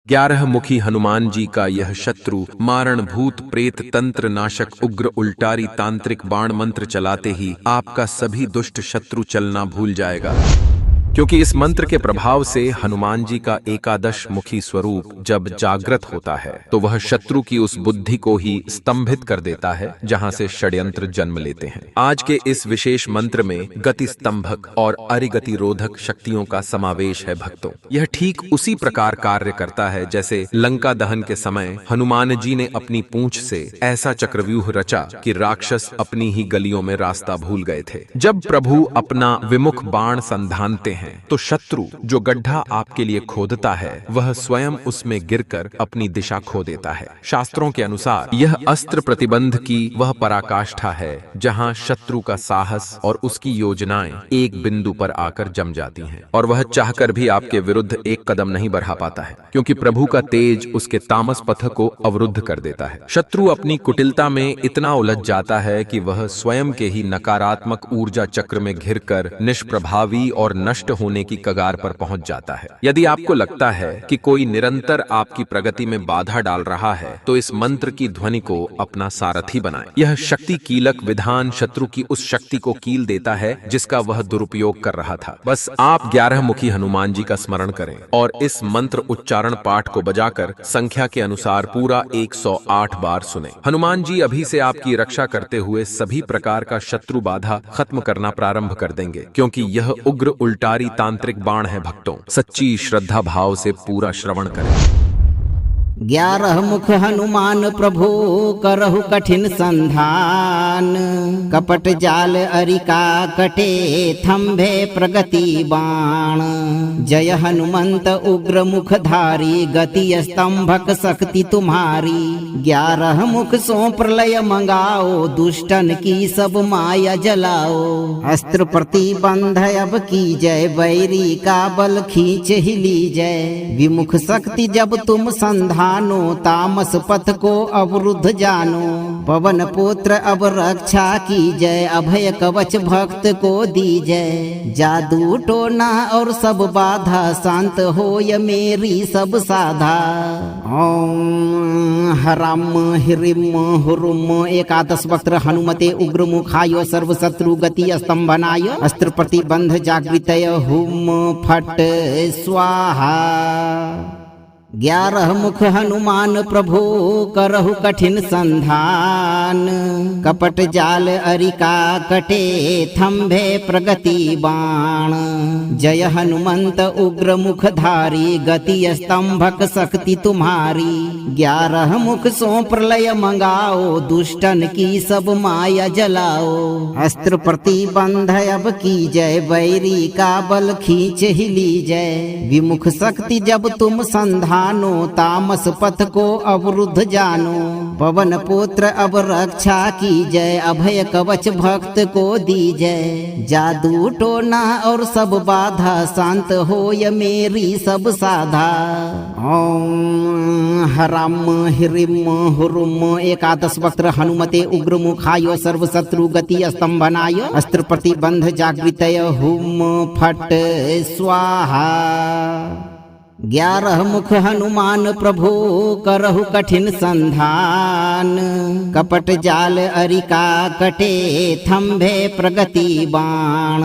11 मुखी हनुमान जी का यह शत्रु मारण भूत प्रेत तंत्र नाशक उग्र उल्टारी तांत्रिक बाण मंत्र चलाते ही आपका सभी दुष्ट शत्रु चलना भूल जाएगा, क्योंकि इस मंत्र के प्रभाव से हनुमान जी का एकादश मुखी स्वरूप जब जागृत होता है तो वह शत्रु की उस बुद्धि को ही स्तंभित कर देता है जहां से षड्यंत्र जन्म लेते हैं। आज के इस विशेष मंत्र में गति स्तंभक और अरिगति रोधक शक्तियों का समावेश है। भक्तों, यह ठीक उसी प्रकार कार्य करता है जैसे लंका दहन के समय हनुमान जी ने अपनी पूंछ से ऐसा चक्रव्यूह रचा कि राक्षस अपनी ही गलियों में रास्ता भूल गए थे। जब प्रभु अपना विमुख बाण संधानते हैं तो शत्रु जो गड्ढा आपके लिए खोदता है वह स्वयं उसमें गिरकर अपनी दिशा खो देता है। शास्त्रों के अनुसार यह अस्त्र प्रतिबंध की वह पराकाष्ठा है जहां शत्रु का साहस और उसकी योजनाएं एक बिंदु पर आकर जम जाती हैं और वह चाहकर भी आपके विरुद्ध एक कदम नहीं बढ़ा पाता है, क्योंकि प्रभु का तेज उसके तामस पथ को अवरुद्ध कर देता है। शत्रु अपनी कुटिलता में इतना उलझ जाता है कि वह स्वयं के ही नकारात्मक ऊर्जा चक्र में घिरकर निष्प्रभावी और नष्ट होने की कगार पर पहुंच जाता है। यदि आपको लगता है कि कोई निरंतर आपकी प्रगति में बाधा डाल रहा है तो इस मंत्र की ध्वनि को अपना सारथी बनाएं। यह शक्ति कीलक विधान शत्रु की उस शक्ति को कील देता है जिसका वह दुरुपयोग कर रहा था। बस आप 11 मुखी हनुमान जी का स्मरण करें और इस मंत्र उच्चारण पाठ को बजाकर संख्या के अनुसार पूरा 108 बार सुने। हनुमान जी अभी से आपकी रक्षा करते हुए सभी प्रकार का शत्रु बाधा खत्म करना प्रारंभ कर देंगे, क्योंकि यह उग्र उल्टारी तांत्रिक बाण है। भक्तों, सच्ची श्रद्धा भाव से पूरा श्रवण करें। 11 मुख हनुमान प्रभु करहु कठिन संधान, कपट जाल अरिका कटे थंभे प्रगति बाण। जय हनुमंत उग्र मुखधारी गति स्तंभक शक्ति तुम्हारी। 11 मुख सो प्रलय मंगाओ दुष्टन की सब माया जलाओ। अस्त्र प्रतिबंध अब की जय बैरी का बल खींच ही ली जय। विमुख शक्ति जब तुम संधान तामस पथ को अवरुद्ध जानो। पवन पुत्र अब रक्षा की जय अभय कवच भक्त को दी जय। जादू टोना और सब बाधा शांत हो य मेरी सब साधा। ओम हराम हिरिम हुरुम एकादश वक्त्र हनुमते उग्र मुखाय सर्व शत्रु गति स्तंभनाय। अस्त्र प्रतिबंध जागृतय हुम फट स्वाहा। 11 मुख हनुमान प्रभु करहु कठिन संधान, कपट जाल अरिका कटे थंभे प्रगति बाण। जय हनुमंत उग्र मुखधारी गति स्तंभक शक्ति तुम्हारी। 11 मुख सो प्रलय मंगाओ दुष्टन की सब माया जलाओ। अस्त्र प्रतिबंध अब की जय बैरी का बल खींच ही ली जय। विमुख शक्ति जब तुम संधान तामस पथ को अवरुद्ध जानो। पवन पुत्र अब रक्षा की जय अभय कवच भक्त को दी जय। जादू टोना और सब बाधा शांत हो य मेरी सब साधा। ओम हराम हिरिम हुरुम एकादश वक्त्र हनुमते उग्र मुखाय सर्व शत्रु गति स्तंभनाय। अस्त्र प्रतिबंध जागृतय हुम फट स्वाहा। 11 मुख हनुमान प्रभु करहु कठिन संधान, कपट जाल अरिका कटे थंभे प्रगति बाण।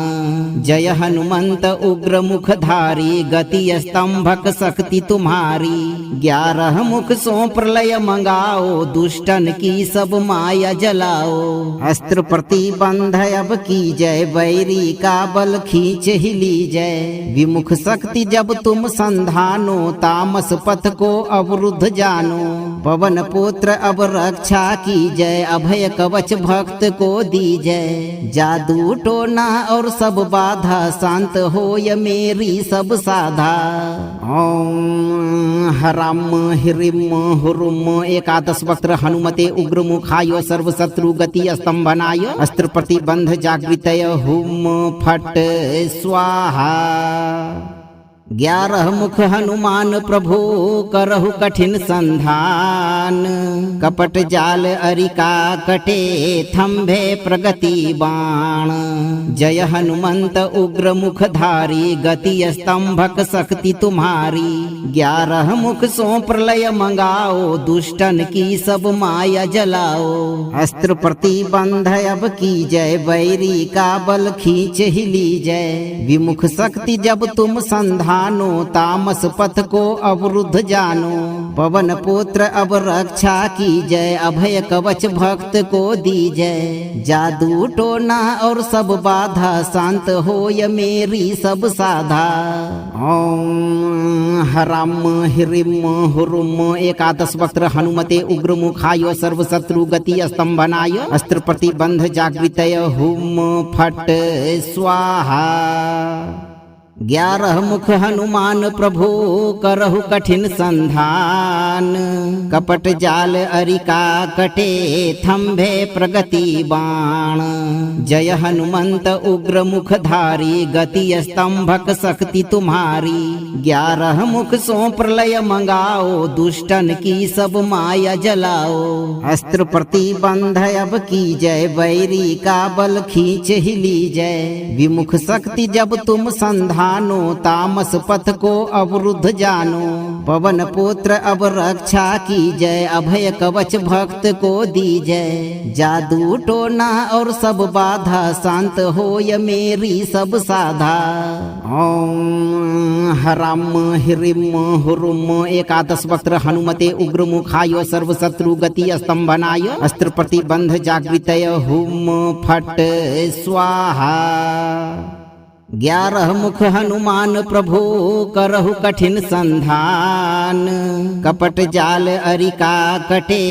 जय हनुमंत उग्र मुखधारी गति स्तंभक शक्ति तुम्हारी। 11 मुख सो प्रलय मंगाओ दुष्टन की सब माया जलाओ। अस्त्र प्रतिबंध अब की जय बैरी का बल खींच ही ली जय। विमुख शक्ति जब तुम संधान तामस पथ को अवरुद्ध जानो। पवन पुत्र अब रक्षा की जय अभय कवच भक्त को दी जय। जादू टोना और सब बाधा शांत हो य मेरी सब साधा। ओम हराम हिरिम हुरुम एकादश वक्त्र हनुमते उग्र मुखाय सर्व शत्रु गति स्तंभनाय। अस्त्र प्रतिबंध जागृतय हुम फट स्वाहा। 11 मुख हनुमान प्रभु करहु कठिन संधान। कपट जाल अरिका कटे थम्भे प्रगति बाण। जय हनुमंत उग्र मुखधारी गति स्तंभक शक्ति तुम्हारी। 11 मुख सो प्रलय मंगाओ दुष्टन की सब माया जलाओ। अस्त्र प्रतिबंध अब की जय बैरी का बल खींच ही लीजय। विमुख शक्ति जब तुम संधानो तामस पथ को अवरुद्ध जानो। पवन पुत्र अब रक्षा की जय अभय कवच भक्त को दीजय। जादू टोना और सब बाधा शांत होय मेरी सब साधा। ओम हराम हिरिम हुरुम एकादश वक्त्र हनुमते उग्र मुखाय सर्व शत्रु गति स्तंभनाय। अस्त्र प्रतिबंध जागृतय हुम फट स्वाहा। 11 मुख हनुमान प्रभु करहु कठिन संधान। कपट जाल अरिका कटे थम्भे प्रगति बाण। जय हनुमंत उग्र मुखधारी गति स्तंभक शक्ति तुम्हारी। 11 मुख सो प्रलय मंगाओ दुष्टन की सब माया जलाओ। अस्त्र प्रतिबंध अब की जय बैरी का बल खींच ही लीजय। विमुख शक्ति जब तुम संधान तामस पथ को अवरुद्ध जानो। पवन पुत्र अब रक्षा की जय अभय कवच भक्त को दीजय। जादू टोना और सब बाधा शांत होय मेरी सब साधा। ओम हराम हिरिम हुरुम एकादश वक्त्र हनुमते उग्र मुखाय सर्व शत्रु गति स्तंभनाय। अस्त्र प्रतिबंध जागृतय हुम फट स्वाहा। 11 मुख हनुमान प्रभु करहु कठिन संधान। कपट जाल अरिका कटे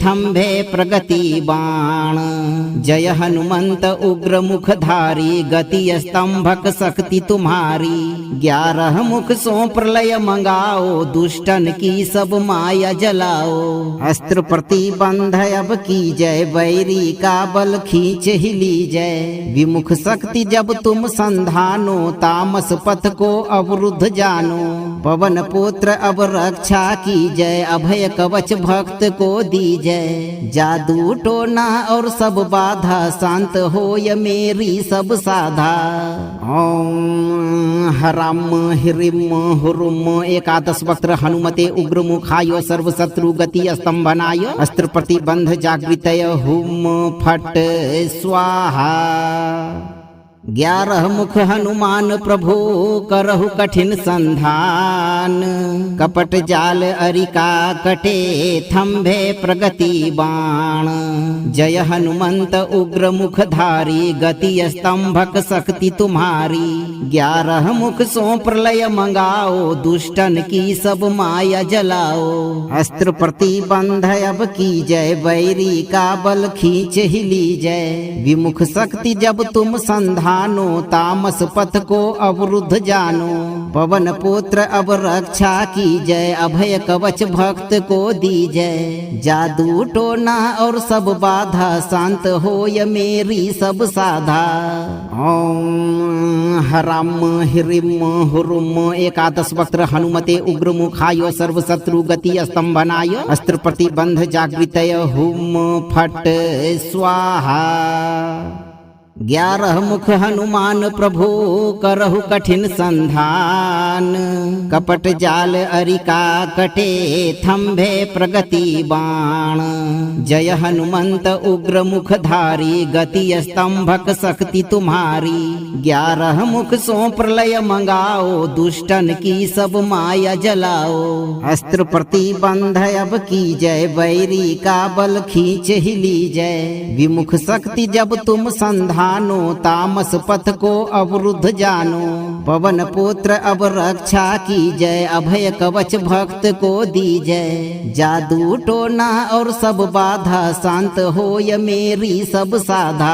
थम्भे प्रगति बाण। जय हनुमंत उग्र मुखधारी गति स्तंभक शक्ति तुम्हारी। 11 मुख सो प्रलय मंगाओ दुष्टन की सब माया जलाओ। अस्त्र प्रतिबंध अब की जय बैरी का बल खींच ही लीजय। विमुख शक्ति जब तुम संधान तामस पथ को अवरुद्ध जानो। पवन पुत्र अब रक्षा की जय अभय कवच भक्त को दीजय। जादू टोना और सब बाधा शांत होय मेरी सब साधा। ओम हराम हिरिम हुरुम एकादश वक्त्र हनुमते उग्र मुखाय सर्व शत्रु गति स्तंभनाय। अस्त्र प्रतिबंध जागृतय हुम फट स्वाहा। 11 मुख हनुमान प्रभु करहु कठिन संधान। कपट जाल अरिका कटे थम्भे प्रगति बाण। जय हनुमंत उग्र मुखधारी गति स्तंभक शक्ति तुम्हारी। 11 मुख सो प्रलय मंगाओ दुष्टन की सब माया जलाओ। अस्त्र प्रतिबंध अब की जय बैरी का बल खींच ही लीजय। विमुख शक्ति जब तुम संधान तामस पथ को अवरुद्ध जानो। पवन पुत्र अब रक्षा की जय अभय कवच भक्त को दीजय। जादू टोना और सब बाधा शांत होय मेरी सब साधा। ओम हराम हिरिम हुरुम एकादश वक्त्र हनुमते उग्र मुखाय सर्व शत्रु गति स्तंभनाय। अस्त्र प्रतिबंध जागृतय हुम फट स्वाहा। 11 मुख हनुमान प्रभु करहु कठिन संधान। कपट जाल अरिका कटे थम्भे प्रगति बाण। जय हनुमंत उग्र मुखधारी गति स्तंभक शक्ति तुम्हारी। 11 मुख सो प्रलय मंगाओ दुष्टन की सब माया जलाओ। अस्त्र प्रतिबंध अब की जय बैरी का बल खींच ही लीजय। विमुख शक्ति जब तुम संधान तामस पथ को अवरुद्ध जानो। पवन पुत्र अब रक्षा की जय अभय कवच भक्त को दीजय। जादू टोना और सब बाधा शांत होय मेरी सब साधा।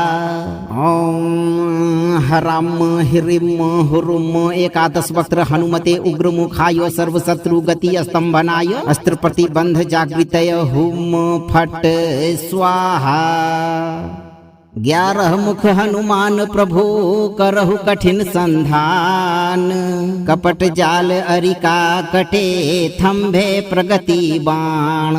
ओम हराम हिरिम हुरुम एकादश वक्त्र हनुमते उग्र मुखाय सर्व शत्रु गति स्तंभनाय। अस्त्र प्रतिबंध जागृतय हुम फट स्वाहा। 11 मुख हनुमान प्रभु करहु कठिन संधान। कपट जाल अरिका कटे थंभे प्रगति बाण।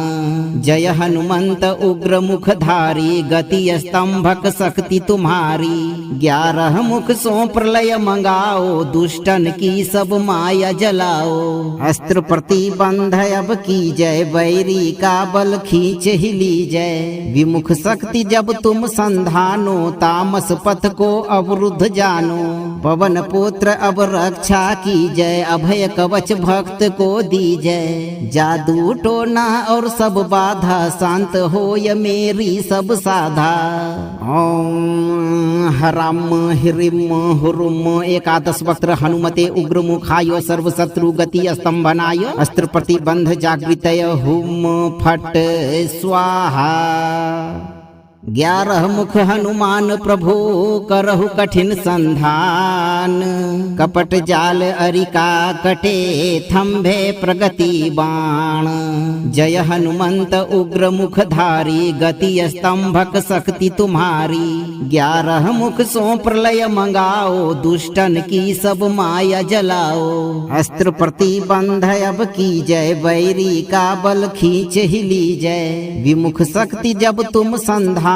जय हनुमंत उग्र मुखधारी गति स्तंभक शक्ति तुम्हारी। 11 मुख सो प्रलय मंगाओ दुष्टन की सब माया जलाओ। अस्त्र प्रतिबंध अब की जय बैरी का बल खींच ही लीजय। विमुख शक्ति जब तुम संधानो तामस पथ को अवरुद्ध जानो। पवन पुत्र अब रक्षा की जय अभय कवच भक्त को दीजय। जादू टोना और सब बाधा शांत होय मेरी सब साधा। ओम हराम हिरिम हुरुम। 11 वक्त्र हनुमते उग्र मुखाय सर्व शत्रु गति स्तंभनाय। अस्त्र प्रतिबंध जागृतय हुम फट स्वाहा। 11 मुख हनुमान प्रभु करहु कठिन संधान। कपट जाल अरिका कटे थंभे प्रगति बाण। जय हनुमंत उग्र मुखधारी गति स्तंभक शक्ति तुम्हारी। 11 मुख सो प्रलय मंगाओ दुष्टन की सब माया जलाओ। अस्त्र प्रतिबंध अब की जय बैरी का बल खींच ही लीजय। विमुख शक्ति जब तुम संधान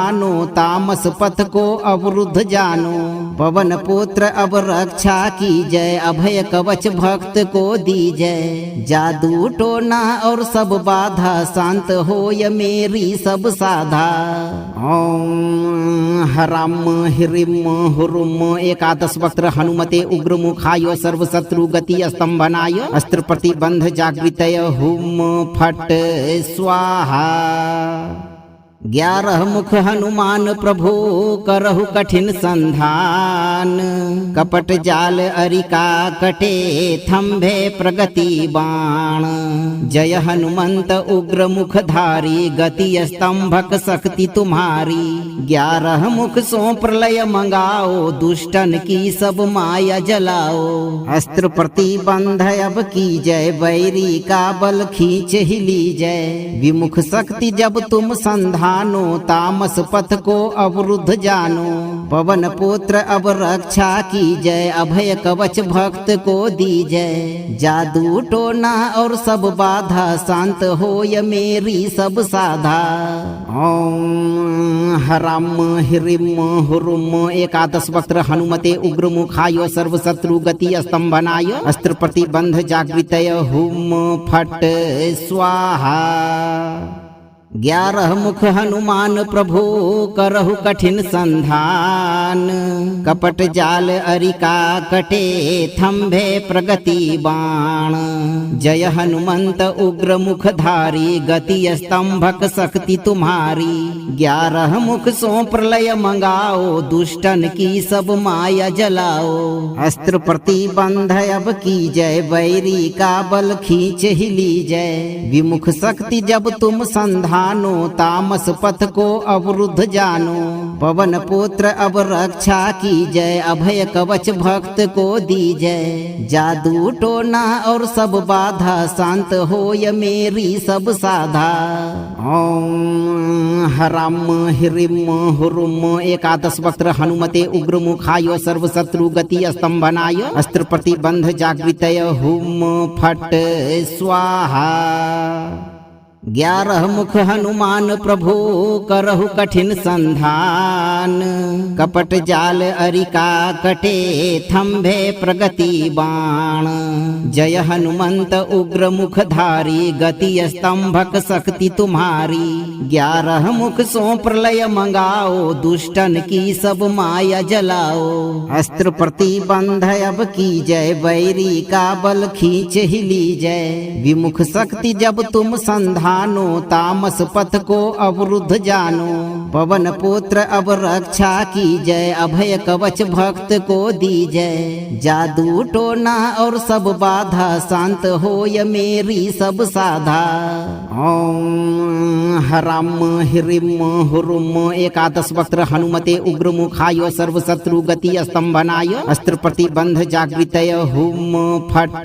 तामस पथ को अवरुद्ध जानो। पवन पुत्र अब रक्षा की जय अभय कवच भक्त को दीजय। जादू टोना और सब बाधा शांत होय मेरी सब साधा। ओम हराम हिरिम हुरुम। 11 वक्त्र हनुमते उग्र मुखाय सर्व शत्रु गति स्तंभनाय। अस्त्र प्रतिबंध जागृतय हुम फट स्वाहा। 11 मुख हनुमान प्रभु करहु कठिन संधान। कपट जाल अरिका कटे थंभे प्रगति बाण। जय हनुमंत उग्र मुखधारी गति स्तंभक शक्ति तुम्हारी। 11 मुख सो प्रलय मंगाओ दुष्टन की सब माया जलाओ। अस्त्र प्रतिबंध अब की जय बैरी का बल खींच ही लीजय। विमुख शक्ति जब तुम संधान तामस पथ को अवरुद्ध जानो। पवन पुत्र अब रक्षा की जय अभय कवच भक्त को दीजय। जादू टोना और सब बाधा शांत होय मेरी सब साधा। ओम हराम हिरिम हुरुम। 11 वक्त्र हनुमते उग्र मुखाय सर्व शत्रु गति स्तंभनाय। अस्त्र प्रतिबंध जागृतय हुम फट स्वाहा। 11 मुख हनुमान प्रभु करहु कठिन संधान। कपट जाल अरिका कटे थंभे प्रगति बाण। जय हनुमंत उग्र मुखधारी गति स्तंभक शक्ति तुम्हारी। 11 मुख सो प्रलय मंगाओ दुष्टन की सब माया जलाओ। अस्त्र प्रतिबंध अब की जय बैरी का बल खींच ही लीजय। विमुख शक्ति जब तुम संधान तामस पथ को अवरुद्ध जानो। पवन पुत्र अब रक्षा की जय अभय कवच भक्त को दीजय। जादू टोना और सब बाधा शांत होय मेरी सब साधा। ओम हराम हिरिम हुरुम। 11 वक्त्र हनुमते उग्र मुखाय सर्व शत्रु गति स्तंभनाय। अस्त्र प्रतिबंध जागृतय हुम फट स्वाहा। 11 मुख हनुमान प्रभु करहु कठिन संधान। कपट जाल अरिका कटे थंभे प्रगति बाण। जय हनुमंत उग्र मुखधारी गति स्तंभक शक्ति तुम्हारी। 11 मुख सो प्रलय मंगाओ दुष्टन की सब माया जलाओ। अस्त्र प्रतिबंध अब की जय बैरी का बल खींच ही लीजय। विमुख शक्ति जब तुम संधान तामस पथ को अवरुद्ध जानो। पवन पुत्र अब रक्षा की जय अभय कवच भक्त को दीजय। जादू टोना और सब बाधा शांत होय मेरी सब साधा। ओम हराम हिरिम हुरुम। 11 वक्त्र हनुमते उग्र मुखाय सर्व शत्रु गति स्तंभनाय। अस्त्र प्रतिबंध जागृतय हुम फट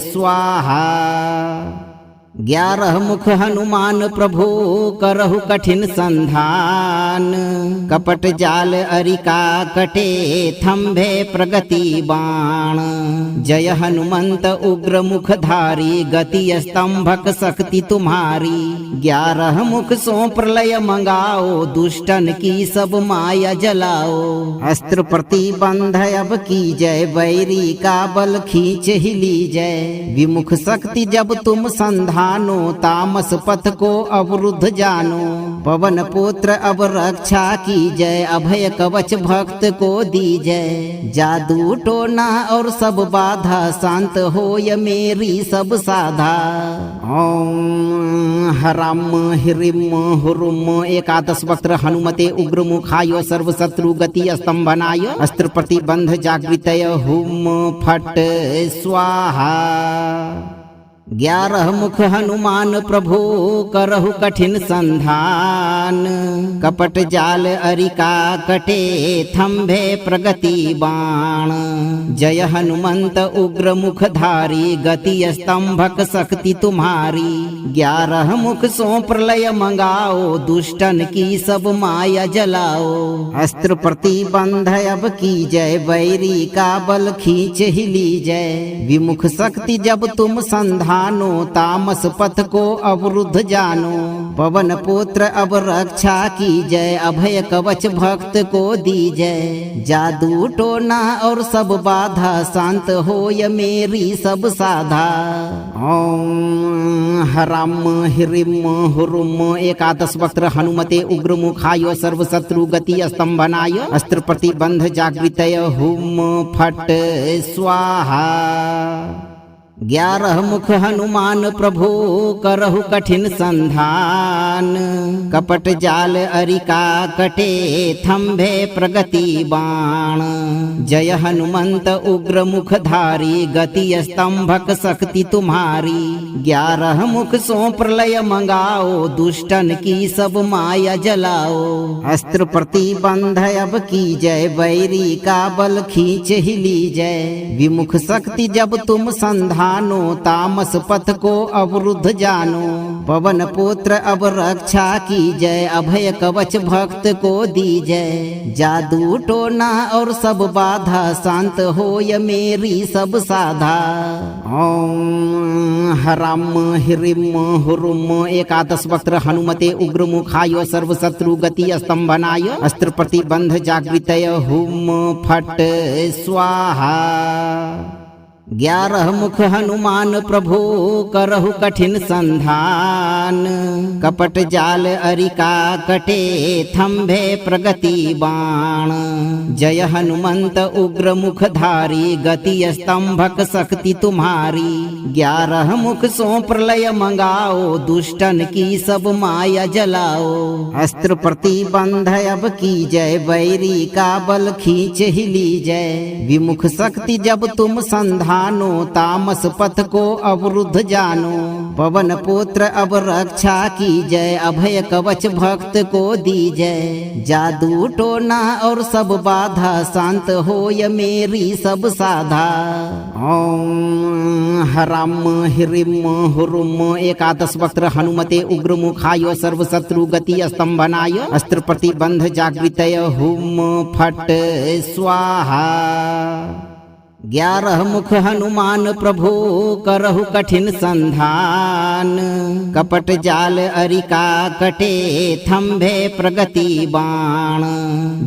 स्वाहा। 11 मुख हनुमान प्रभु करहु कठिन संधान। कपट जाल अरिका कटे थम्भे प्रगति बाण। जय हनुमंत उग्र मुखधारी गति स्तंभक शक्ति तुम्हारी। 11 मुख सो प्रलय मंगाओ दुष्टन की सब माया जलाओ। अस्त्र प्रतिबंध अब की जय बैरी का बल खींच ही लीजय। विमुख शक्ति जब तुम संधानो तामस पथ को अवरुद्ध जानो। पवन पुत्र अब रक्षा की जय अभय कवच भक्त को दीजय। जादू टोना और सब बाधा शांत होय मेरी सब साधा। ओम हराम ह्रीम हुरुम एकादश वक्त्र हनुमते उग्र मुखाय सर्व शत्रु गति स्तंभनाय। अस्त्र प्रतिबंध जागृतय हुम फट स्वाहा। 11 मुख हनुमान प्रभु करहु कठिन संधान। कपट जाल अरिका कटे थम्भे प्रगति बाण। जय हनुमंत उग्र मुखधारी गति स्तंभक शक्ति तुम्हारी। 11 मुख सो प्रलय मंगाओ दुष्टन की सब माया जलाओ। अस्त्र प्रतिबंध अब की जय बैरी का बल खींच ही लीजय। विमुख शक्ति जब तुम संधान तामस पथ को अवरुद्ध जानो। पवन पुत्र अब रक्षा की जय अभय कवच भक्त को दीजय। जादू टोना और सब बाधा शांत होय मेरी सब साधा। ओम हराम ह्रीम हुरुम एकादश वक्त्र हनुमते उग्र मुखाय सर्व शत्रु गति स्तंभनाय। अस्त्र प्रतिबंध जागृतय हुम फट स्वाहा। 11 मुख हनुमान प्रभु करहु कठिन संधान। कपट जाल अरिका कटे थम्भे प्रगति बाण। जय हनुमंत उग्र मुखधारी गति स्तंभक शक्ति तुम्हारी। 11 मुख सो प्रलय मंगाओ दुष्टन की सब माया जलाओ। अस्त्र प्रतिबंध अब की जय बैरी का बल खींच ही लीजय। विमुख शक्ति जब तुम संधान तामस पथ को अवरुद्ध जानो। पवन पुत्र अब रक्षा की जय अभय कवच भक्त को दीजय। जादू टोना और सब बाधा शांत होय मेरी सब साधा। ओम हराम ह्रीम हुरुम एकादश वक्त्र हनुमते उग्र मुखाय सर्व शत्रु गति स्तंभनाय। अस्त्र प्रतिबंध जागृतय हुम फट स्वाहा। 11 मुख हनुमान प्रभु करहु कठिन संधान। कपट जाल अरिका कटे थम्भे प्रगति बाण। जय हनुमंत उग्र मुखधारी गति स्तंभक शक्ति तुम्हारी। 11 मुख सो प्रलय मंगाओ दुष्टन की सब माया जलाओ। अस्त्र प्रतिबंध अब की जय बैरी का बल खींच ही लीजय। विमुख शक्ति जब तुम संधान तामस पथ को अवरुद्ध जानो। पवन पुत्र अब रक्षा की जय अभय कवच भक्त को दीजय। जादू टोना और सब बाधा शांत होय मेरी सब साधा। ओम हराम ह्रीम हुरुम एकादश वक्त्र हनुमते उग्र मुखाय सर्व शत्रु गति स्तंभनाय। अस्त्र प्रतिबंध जागृतय हुम फट स्वाहा। 11 मुख हनुमान प्रभु करहु कठिन संधान। कपट जाल अरिका कटे थम्भे प्रगति बाण।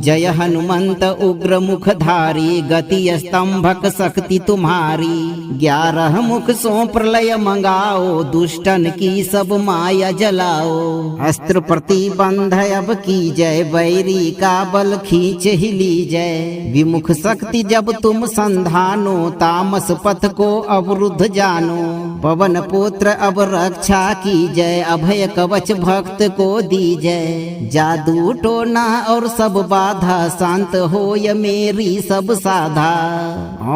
जय हनुमंत उग्र मुखधारी गति स्तंभक शक्ति तुम्हारी। 11 मुख सो प्रलय मंगाओ दुष्टन की सब माया जलाओ। अस्त्र प्रतिबंध अब की जय बैरी का बल खींच ही लीजय। विमुख शक्ति जब तुम संधान तामस पथ को अवरुद्ध जानो। पवन पुत्र अब रक्षा की जय अभय कवच भक्त को दीजय। जादू टोना और सब बाधा शांत होय मेरी सब साधा।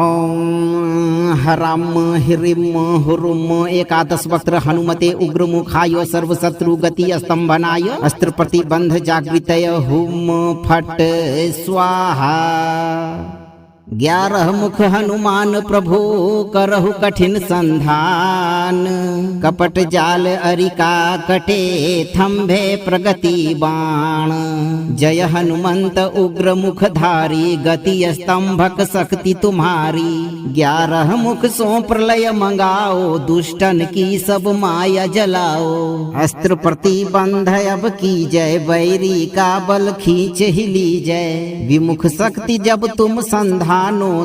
ओम हराम ह्रीम हुरुम एकादश वक्त्र हनुमते उग्र मुखाय सर्व शत्रु गति स्तंभनाय। अस्त्र प्रतिबंध जागृतय हुम फट स्वाहा। 11 मुख हनुमान प्रभु करहु कठिन संधान। कपट जाल अरिका कटे थंभे प्रगति बाण। जय हनुमंत उग्र मुखधारी गति स्तंभक शक्ति तुम्हारी। 11 मुख सो प्रलय मंगाओ दुष्टन की सब माया जलाओ। अस्त्र प्रतिबंध अब की जय बैरी का बल खींच ही लीजय। विमुख शक्ति जब तुम संधानो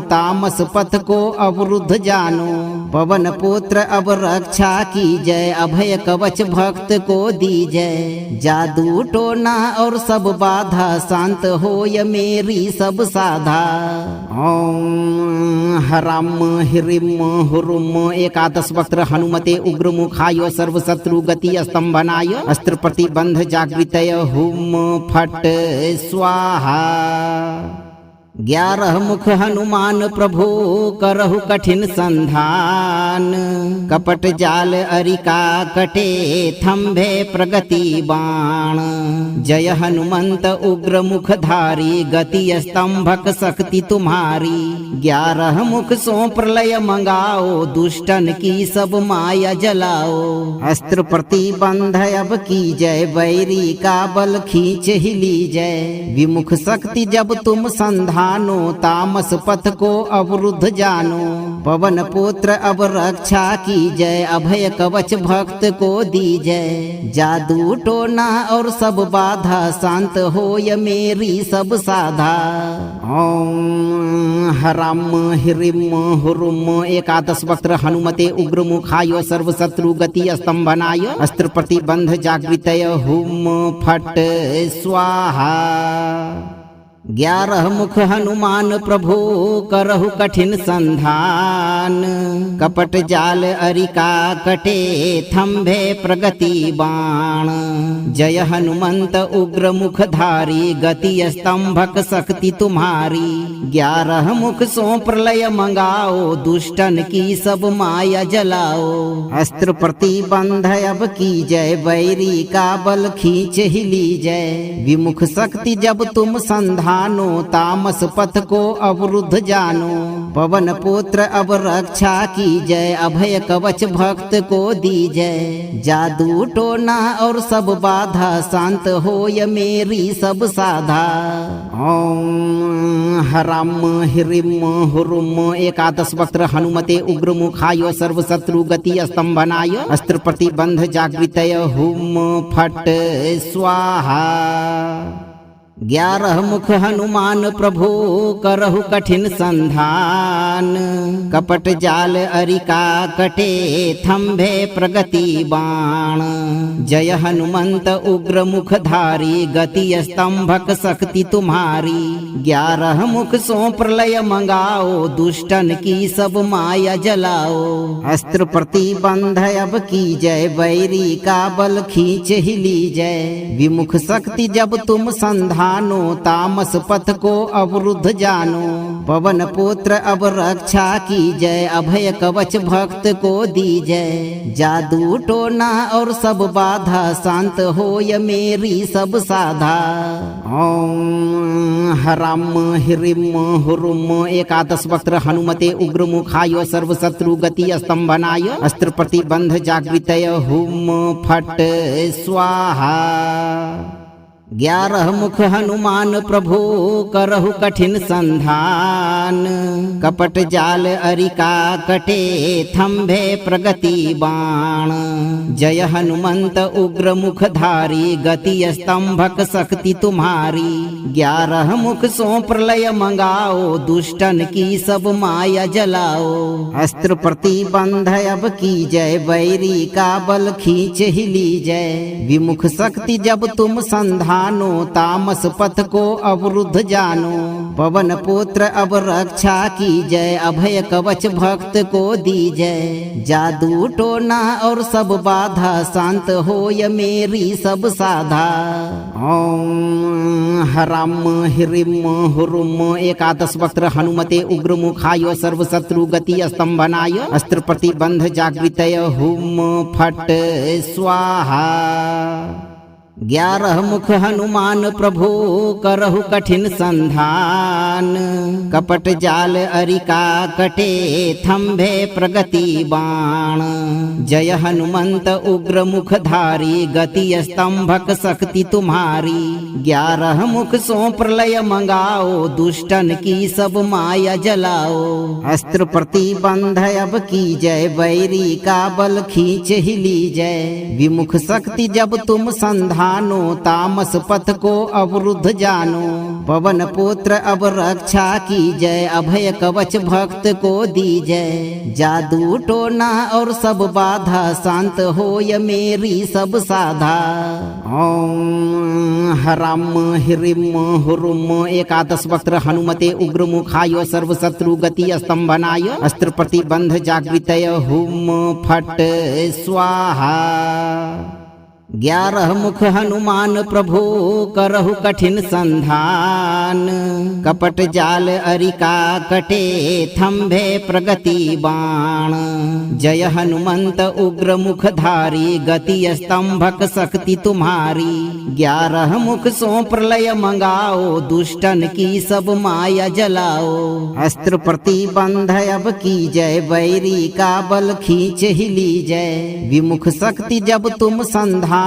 तामस पथ को अवरुद्ध जानो। पवन पुत्र अब रक्षा की जय अभय कवच भक्त को दीजय। जादू टोना और सब बाधा शांत होय मेरी सब साधा। ओम हराम हिरिम हुरुम। 11 वक्त्र हनुमते उग्र मुखाय सर्व शत्रु गति स्तंभनाय। अस्त्र प्रतिबंध जागृतय हुम फट स्वाहा। 11 मुख हनुमान प्रभु करहु कठिन संधान। कपट जाल अरिका कटे थंभे प्रगति बाण। जय हनुमंत उग्र मुखधारी गति स्तंभक शक्ति तुम्हारी। 11 मुख सो प्रलय मंगाओ दुष्टन की सब माया जलाओ। अस्त्र प्रतिबंध अब की जय बैरी का बल खींच ही लीजय। विमुख शक्ति जब तुम संधानो तामस पथ को अवरुद्ध जानो। पवन पुत्र अब रक्षा की जय अभय कवच भक्त को दीजय। जादू टोना और सब बाधा शांत होय मेरी सब साधा। ओम हराम हिरिम हुरुम। 11 वक्त्र हनुमते उग्र मुखाय सर्व शत्रु गति स्तंभनाय। अस्त्र प्रतिबंध जागृतय हुम फट स्वाहा। 11 मुख हनुमान प्रभु करहु कठिन संधान। कपट जाल अरिका कटे थंभे प्रगति बाण। जय हनुमंत उग्र मुखधारी गति स्तंभक शक्ति तुम्हारी। 11 मुख सो प्रलय मंगाओ दुष्टन की सब माया जलाओ। अस्त्र प्रतिबंध अब की जय बैरी का बल खींच ही लीजय। विमुख शक्ति जब तुम संधानो तामस पथ को अवरुद्ध जानो। पवन पुत्र अब रक्षा की जय अभय कवच भक्त को दीजय। जादू टोना और सब बाधा शांत होय मेरी सब साधा। ओम हराम हिरिम हुरुम। 11 वक्त्र हनुमते उग्र मुखाय सर्व शत्रु गति स्तंभनाय। अस्त्र प्रतिबंध जागृतय हुम फट स्वाहा। 11 मुख हनुमान प्रभु करहु कठिन संधान। कपट जाल अरिका कटे थंभे प्रगति बाण। जय हनुमंत उग्र मुखधारी गति स्तंभक शक्ति तुम्हारी। 11 मुख सो प्रलय मंगाओ दुष्टन की सब माया जलाओ। अस्त्र प्रतिबंध अब की जय बैरी का बल खींच ही लीजय। विमुख शक्ति जब तुम संधानो तामस पथ को अवरुद्ध जानो। पवन पुत्र अब रक्षा की जय अभय कवच भक्त को दीजय। जादू टोना और सब बाधा शांत होय मेरी सब साधा। ओम हराम हिरिम हुरुम। 11 वक्त्र हनुमते उग्र मुखाय सर्व शत्रु गति स्तंभनाय। अस्त्र प्रतिबंध जागृतय हुम फट स्वाहा। 11 मुख हनुमान प्रभु करहु कठिन संधान। कपट जाल अरिका कटे थंभे प्रगति बाण। जय हनुमंत उग्र मुखधारी गति स्तंभक शक्ति तुम्हारी। 11 मुख सो प्रलय मंगाओ दुष्टन की सब माया जलाओ। अस्त्र प्रतिबंध अब की जय बैरी का बल खींच ही लीजय। विमुख शक्ति जब तुम संधानो तामस पथ को अवरुद्ध जानो। पवन पुत्र अब रक्षा की जय अभय कवच भक्त को दीजय। जादू टोना और सब बाधा शांत होय मेरी सब साधा। ओम हराम हिरिम हुरुम। 11 वक्त्र हनुमते उग्र मुखाय सर्व शत्रु गति स्तंभनाय। अस्त्र प्रतिबंध जागृतय हुम फट स्वाहा। 11 मुख हनुमान प्रभु करहु कठिन संधान। कपट जाल अरिका कटे थम्भे प्रगति बाण। जय हनुमंत उग्र मुखधारी गति स्तंभक शक्ति तुम्हारी। 11 मुख सो प्रलय मंगाओ दुष्टन की सब माया जलाओ। अस्त्र प्रतिबंध अब की जय बैरी का बल खींच ही लीजय। विमुख शक्ति जब तुम संधानो तामस पथ को अवरुद्ध जानो। पवन पुत्र अब रक्षा की जय अभय कवच भक्त को दीजय। जादू टोना और सब बाधा शांत होय मेरी सब साधा। ओम हराम हिरिम हुरुम एकादश वक्त्र हनुमते उग्र मुखाय सर्व शत्रु गति स्तंभनाय। अस्त्र प्रतिबंध जागृतय हुम फट स्वाहा। 11 मुख हनुमान प्रभु करहु कठिन संधान। कपट जाल अरिका कटे थम्भे प्रगति बाण। जय हनुमंत उग्र मुखधारी गति स्तंभक शक्ति तुम्हारी। 11 मुख सो प्रलय मंगाओ दुष्टन की सब माया जलाओ। अस्त्र प्रतिबंध अब की जय बैरी का बल खींच ही लीजय। विमुख शक्ति जब तुम संधान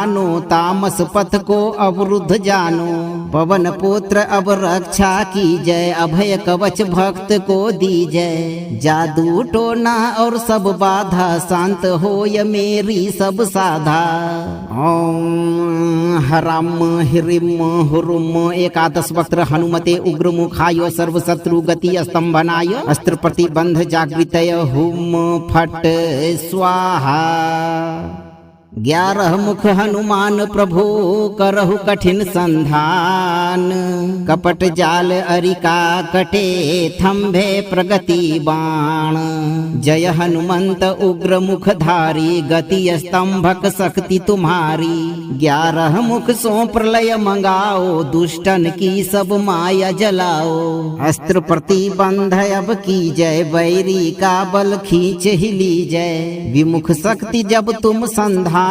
तामस पथ को अवरुद्ध जानो। पवन पुत्र अब रक्षा की जय अभय कवच भक्त को दीजय। जादू टोना और सब बाधा शांत होय मेरी सब साधा। ओम हराम हिरिम हुरुम एकादश वक्त्र हनुमते उग्र मुखाय सर्व शत्रु गति स्तंभनाय। अस्त्र प्रतिबंध जागृतय हुम फट स्वाहा। 11 मुख हनुमान प्रभु करहु कठिन संधान। कपट जाल अरिका कटे थम्भे प्रगति बाण। जय हनुमंत उग्र मुखधारी गति स्तंभक शक्ति तुम्हारी। 11 मुख सो प्रलय मंगाओ दुष्टन की सब माया जलाओ। अस्त्र प्रतिबंध अब की जय बैरी का बल खींच ही लीजय। विमुख शक्ति जब तुम संधान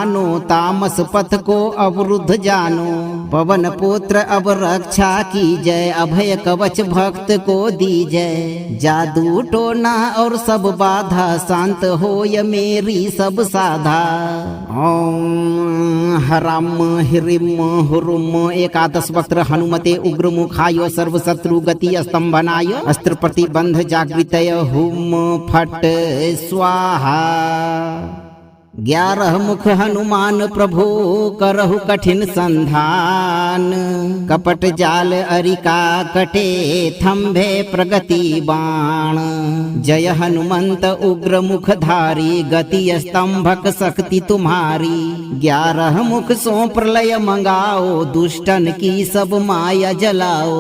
तामस पथ को अवरुद्ध जानो। पवन पुत्र अब रक्षा की जय अभय कवच भक्त को दीजय। जादू टोना और सब बाधा शांत होय मेरी सब साधा। ओम हराम हिरिम हुरुम एकादश वक्त्र हनुमते उग्र मुखाय सर्व शत्रु गति स्तंभनाय। अस्त्र प्रतिबंध जागृतय हुम फट स्वाहा। 11 मुख हनुमान प्रभु करहु कठिन संधान। कपट जाल अरिका कटे थम्भे प्रगति बाण। जय हनुमंत उग्र मुखधारी गति स्तंभक शक्ति तुम्हारी। 11 मुख सो प्रलय मंगाओ दुष्टन की सब माया जलाओ।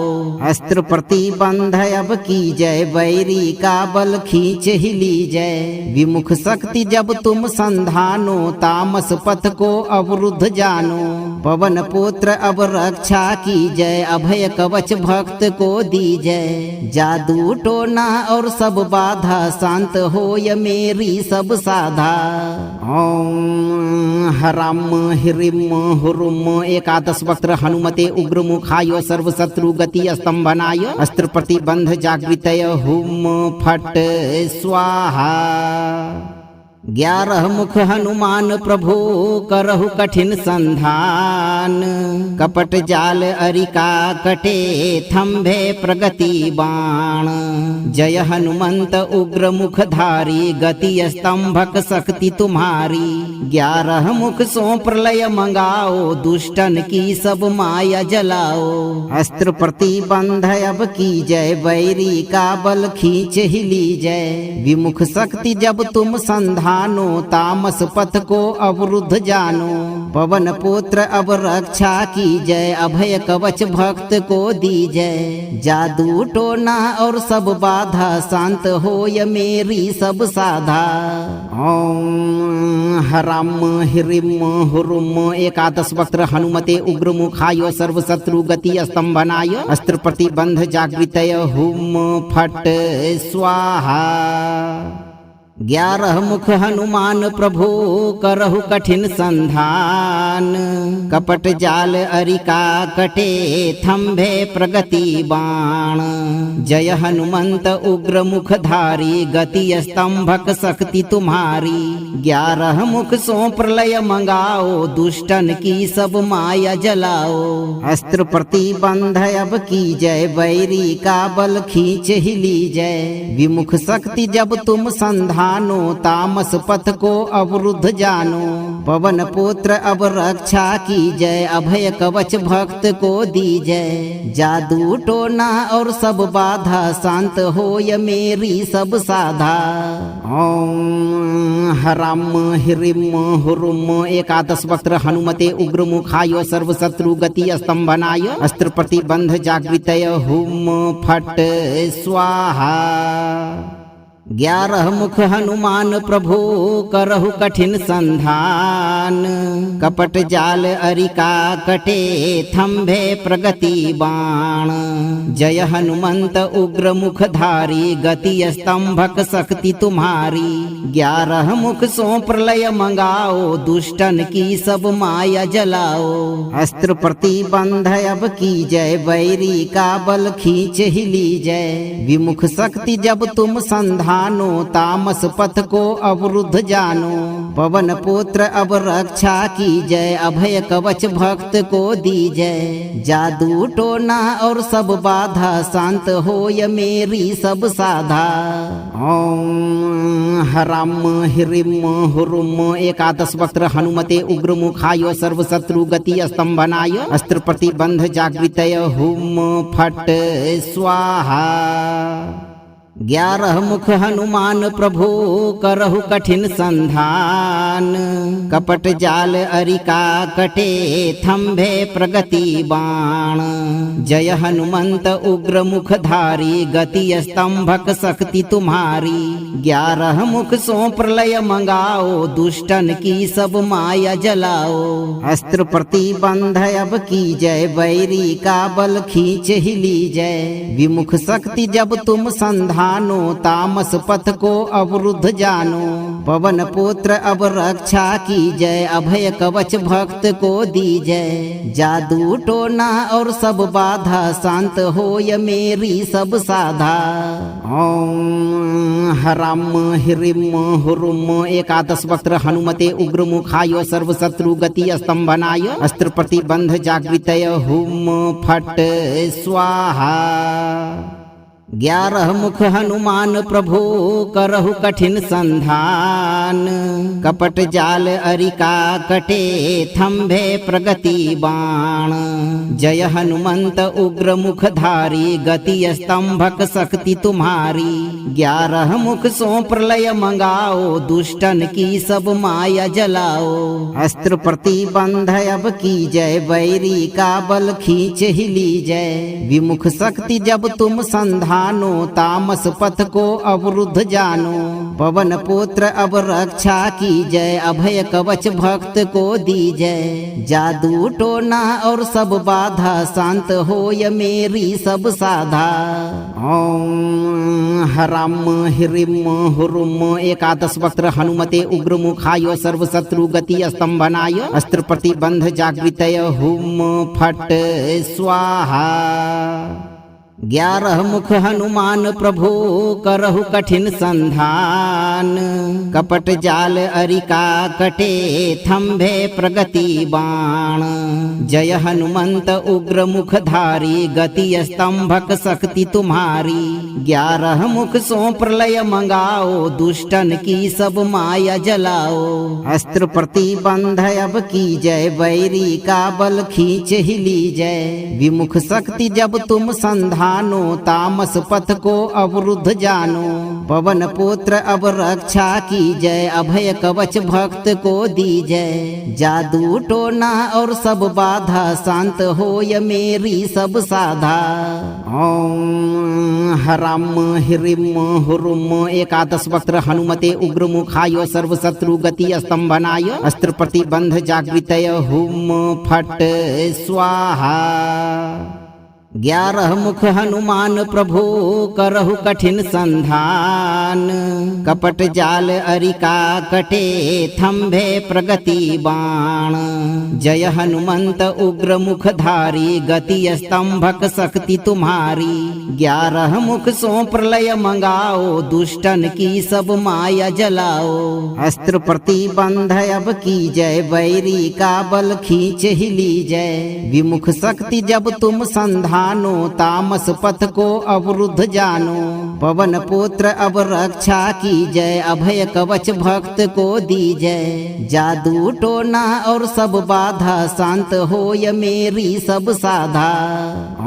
अस्त्र प्रतिबंध अब की जय बैरी का बल खींच ही लीजय। विमुख शक्ति जब तुम संधान तामस पथ को अवरुद्ध जानो। पवन पुत्र अब रक्षा की जय अभय कवच भक्त को दीजय। जादू टोना और सब बाधा शांत होय मेरी सब साधा। ओम हराम हिरिम हुरुम एकादश वक्त्र हनुमते उग्र मुखाय सर्व शत्रु गति स्तंभनाय। अस्त्र प्रतिबंध जागृतय हुम फट स्वाहा। 11 मुख हनुमान प्रभु करहु कठिन संधान। कपट जाल अरिका कटे थम्भे प्रगति बाण। जय हनुमंत उग्र मुखधारी गति स्तंभक शक्ति तुम्हारी। 11 मुख सो प्रलय मंगाओ दुष्टन की सब माया जलाओ। अस्त्र प्रतिबंध अब की जय बैरी का बल खींच ही लीजय। विमुख शक्ति जब तुम संधान तामस पथ को अवरुद्ध जानो। पवन पुत्र अब रक्षा की जय अभय कवच भक्त को दीजय। जादू टोना और सब बाधा शांत होय मेरी सब साधा। ओम हराम हिरिम हुरुम एकादश वक्त्र हनुमते उग्र मुखाय सर्व शत्रु गति स्तंभनाय। अस्त्र प्रतिबंध जागृतय हुम फट स्वाहा। 11 मुख हनुमान प्रभु करहु कठिन संधान। कपट जाल अरिका कटे थम्भे प्रगति बाण। जय हनुमंत उग्र मुखधारी गति स्तंभक शक्ति तुम्हारी। 11 मुख सो प्रलय मंगाओ दुष्टन की सब माया जलाओ। अस्त्र प्रतिबंध अब की जय बैरी का बल खींच ही ली जय। विमुख शक्ति जब तुम संधानो तामस पथ को अवरुद्ध जानो। पवन पुत्र अब रक्षा की जय अभय कवच भक्त को दी जय। जादू टोना और सब बाधा शांत हो य मेरी सब साधा। ओम हराम हिरिम हुरुम। एकादश वक्त्र हनुमते उग्र मुखाय सर्व शत्रु गति स्तंभनाय। अस्त्र प्रतिबंध जागृतय हुम फट स्वाहा। 11 मुख हनुमान प्रभु करहु कठिन संधान। कपट जाल अरिका कटे थम्भे प्रगति बाण। जय हनुमंत उग्र मुखधारी गति स्तंभक शक्ति तुम्हारी। 11 मुख सो प्रलय मंगाओ दुष्टन की सब माया जलाओ। अस्त्र प्रतिबंध अब की जय बैरी का बल खींच ही ली जय। विमुख शक्ति जब तुम संधान तामस पथ को अवरुद्ध जानो। पवन पुत्र अब रक्षा की जय अभय कवच भक्त को दी जय। जादू टोना और सब बाधा शांत हो य मेरी सब साधा। ओम हराम हिरिम हुरुम। एकादश वक्त्र हनुमते उग्र मुखाय सर्व शत्रु गति स्तंभनाय। अस्त्र प्रतिबंध जागृतय हुम फट स्वाहा। 11 मुख हनुमान प्रभु करहु कठिन संधान। कपट जाल अरिका कटे थम्भे प्रगति बाण। जय हनुमंत उग्र मुखधारी गति स्तंभक शक्ति तुम्हारी। 11 मुख सो प्रलय मंगाओ दुष्टन की सब माया जलाओ। अस्त्र प्रतिबंध अब की जय बैरी का बल खींच ही ली जय। विमुख शक्ति जब तुम संधान तामस पथ को अवरुद्ध जानो। पवन पुत्र अब रक्षा की जय अभय कवच भक्त को दी जय। जादू टोना और सब बाधा शांत हो य मेरी सब साधा। ओम हराम हिरिम हुरुम। एकादश वक्त्र हनुमते उग्र मुखाय सर्व शत्रु गति स्तंभनाय। अस्त्र प्रतिबंध जागृतय हुम फट स्वाहा। 11 मुख हनुमान प्रभु करहु कठिन संधान। कपट जाल अरिका कटे थम्भे प्रगति बाण। जय हनुमंत उग्र मुखधारी गति स्तंभक शक्ति तुम्हारी। 11 मुख सो प्रलय मंगाओ दुष्टन की सब माया जलाओ। अस्त्र प्रतिबंध अब की जय बैरी का बल खींच ही ली जय। विमुख शक्ति जब तुम संधान तामस पथ को अवरुद्ध जानो। पवन पुत्र अब रक्षा की जय अभय कवच भक्त को दी जय। जादू टोना और सब बाधा शांत हो य मेरी सब साधा। ओम हराम हिरिम हुरुम। एकादश वक्त्र हनुमते उग्र मुखाय सर्व शत्रु गति स्तंभनाय। अस्त्र प्रतिबंध जागृतय हुम फट स्वाहा। 11 मुख हनुमान प्रभु करहु कठिन संधान। कपट जाल अरिका कटे थम्भे प्रगति बाण। जय हनुमंत उग्र मुखधारी गति स्तंभक शक्ति तुम्हारी। 11 मुख सो प्रलय मंगाओ दुष्टन की सब माया जलाओ। अस्त्र प्रतिबंध अब की जय बैरी का बल खींच ही ली जय। विमुख शक्ति जब तुम संधान तामस पथ को अवरुद्ध जानो। पवन पुत्र अब रक्षा की जय अभय कवच भक्त को दी जय। जादू टोना और सब बाधा शांत हो य मेरी सब साधा। ओम हराम हिरिम हुरुम। एकादश वक्त्र हनुमते उग्र मुखाय सर्व शत्रु गति स्तंभनाय। अस्त्र प्रतिबंध जागृतय हुम फट स्वाहा। 11 मुख हनुमान प्रभु करहु कठिन संधान। कपट जाल अरिका कटे थम्भे प्रगति बाण। जय हनुमंत उग्र मुखधारी गति स्तंभक शक्ति तुम्हारी। 11 मुख सो प्रलय मंगाओ दुष्टन की सब माया जलाओ। अस्त्र प्रतिबंध अब की जय बैरी का बल खींच ही लीजय। विमुख शक्ति जब तुम संधानो तामस पथ को अवरुद्ध जानो। पवन पुत्र अब रक्षा की जय अभय कवच भक्त को दीजय। जादू टोना और सब बाधा शांत होय मेरी सब साधा।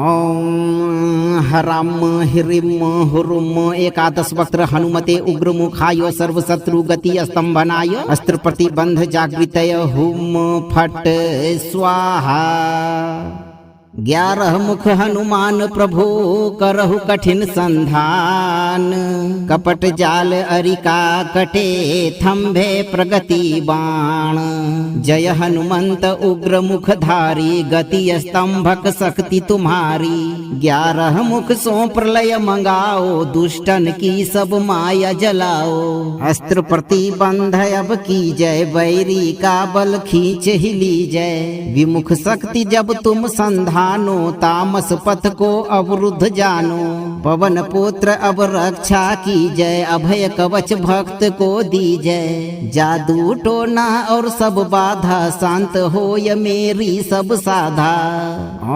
ओम हराम हिरिम हुरुम एकादश वक्त्र हनुमते उग्र मुखाय सर्व शत्रु गति स्तंभनाय। अस्त्र प्रतिबंध जागृतय हुम फट स्वाहा। 11 मुख हनुमान प्रभु करहु कठिन संधान। कपट जाल अरिका कटे थम्भे प्रगति बाण। जय हनुमंत उग्र मुखधारी गति स्तंभक शक्ति तुम्हारी। 11 मुख सो प्रलय मंगाओ दुष्टन की सब माया जलाओ। अस्त्र प्रतिबंध अब की जय बैरी का बल खींच ही लीजय। विमुख शक्ति जब तुम संधान तामस पथ को अवरुद्ध जानो। पवन पुत्र अब रक्षा की जय अभय कवच भक्त को दीजय। जादू टोना और सब बाधा शांत होय मेरी सब साधा।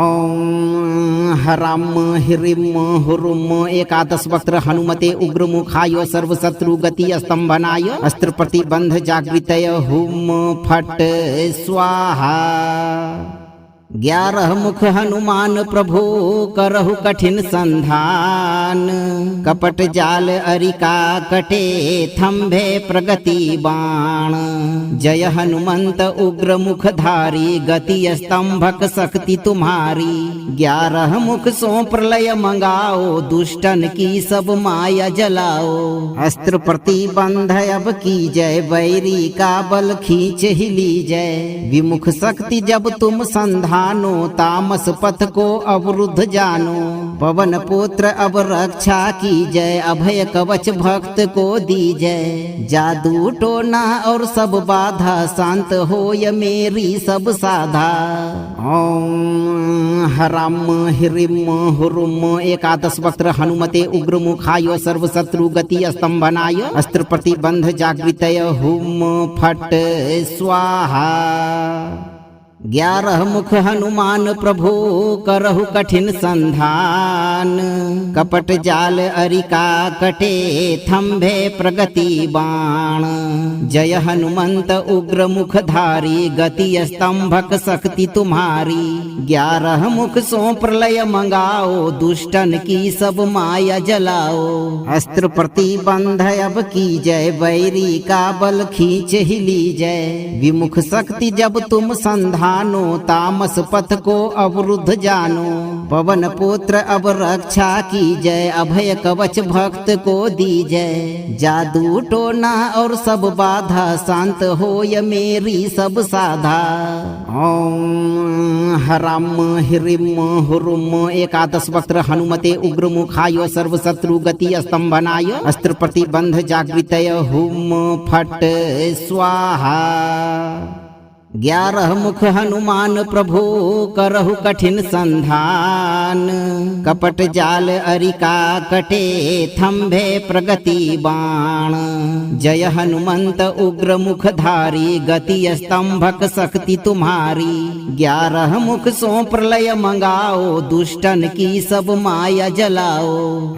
ओम हराम हिरिम हुरुम एकादश वक्त्र हनुमते उग्र मुखाय सर्व शत्रु गति स्तंभनाय। अस्त्र प्रतिबंध जागृतय हुम फट स्वाहा। 11 मुख हनुमान प्रभु करहु कठिन संधान। कपट जाल अरिका कटे थम्भे प्रगति बाण। जय हनुमंत उग्र मुखधारी गति स्तंभक शक्ति तुम्हारी। 11 मुख सो प्रलय मंगाओ दुष्टन की सब माया जलाओ। अस्त्र प्रतिबंध अब की जय बैरी का बल खींच ही लीजय। विमुख शक्ति जब तुम संधान तामस पथ को अवरुद्ध जानो। पवन पुत्र अब रक्षा की जय अभय कवच भक्त को दीजय। जादू टोना और सब बाधा शांत होय मेरी सब साधा। ओम हराम हिरिम हुरुम एकादश वक्त्र हनुमते उग्र मुखाय सर्व शत्रु गति स्तंभनाय। अस्त्र प्रतिबंध जागृतय हुम फट स्वाहा। 11 मुख हनुमान प्रभु करहु कठिन संधान। कपट जाल अरिका कटे थम्भे प्रगति बाण। जय हनुमंत उग्र मुखधारी गति स्तंभक शक्ति तुम्हारी। 11 मुख सो प्रलय मंगाओ दुष्टन की सब माया जलाओ। अस्त्र प्रतिबंध अब की जय बैरी का बल खींच ही लीजय। विमुख शक्ति जब तुम संधान तामस पथ को अवरुद्ध जानो। पवन पुत्र अब रक्षा की जय अभय कवच भक्त को दीजय। जादू टोना और सब बाधा शांत होय मेरी सब साधा। ओम हराम हिरिम हुरुम एकादश वक्त्र हनुमते उग्र मुखाय सर्व शत्रु गति स्तंभनाय। अस्त्र प्रतिबंध जागृतय हुम फट स्वाहा। 11 मुख हनुमान प्रभु करहु कठिन संधान। कपट जाल अरिका कटे थम्भे प्रगति बाण। जय हनुमंत उग्र मुखधारी गति स्तंभक शक्ति तुम्हारी। 11 मुख सो प्रलय मंगाओ दुष्टन की सब माया जलाओ।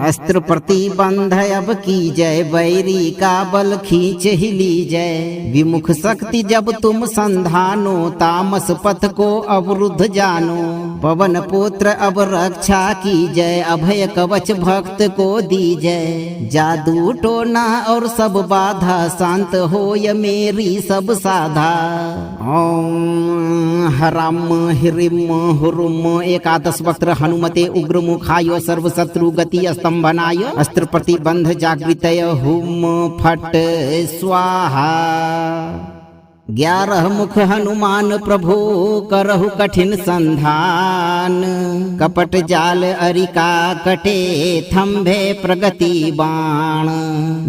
अस्त्र प्रतिबंध अब की जय बैरी का बल खींच ही लीजय। विमुख शक्ति जब तुम संधान तामस पथ को अवरुद्ध जानो। पवन पुत्र अब रक्षा की जय अभय कवच भक्त को दीजय। जादू टोना और सब बाधा शांत होय मेरी सब साधा। ओम हराम हिरिम हुरुम एकादश वक्त्र हनुमते उग्र मुखाय सर्व शत्रु गति स्तंभनाय। अस्त्र प्रतिबंध जागृतय हुम फट स्वाहा। 11 मुख हनुमान प्रभु करहु कठिन संधान। कपट जाल अरिका कटे थंभे प्रगति बाण।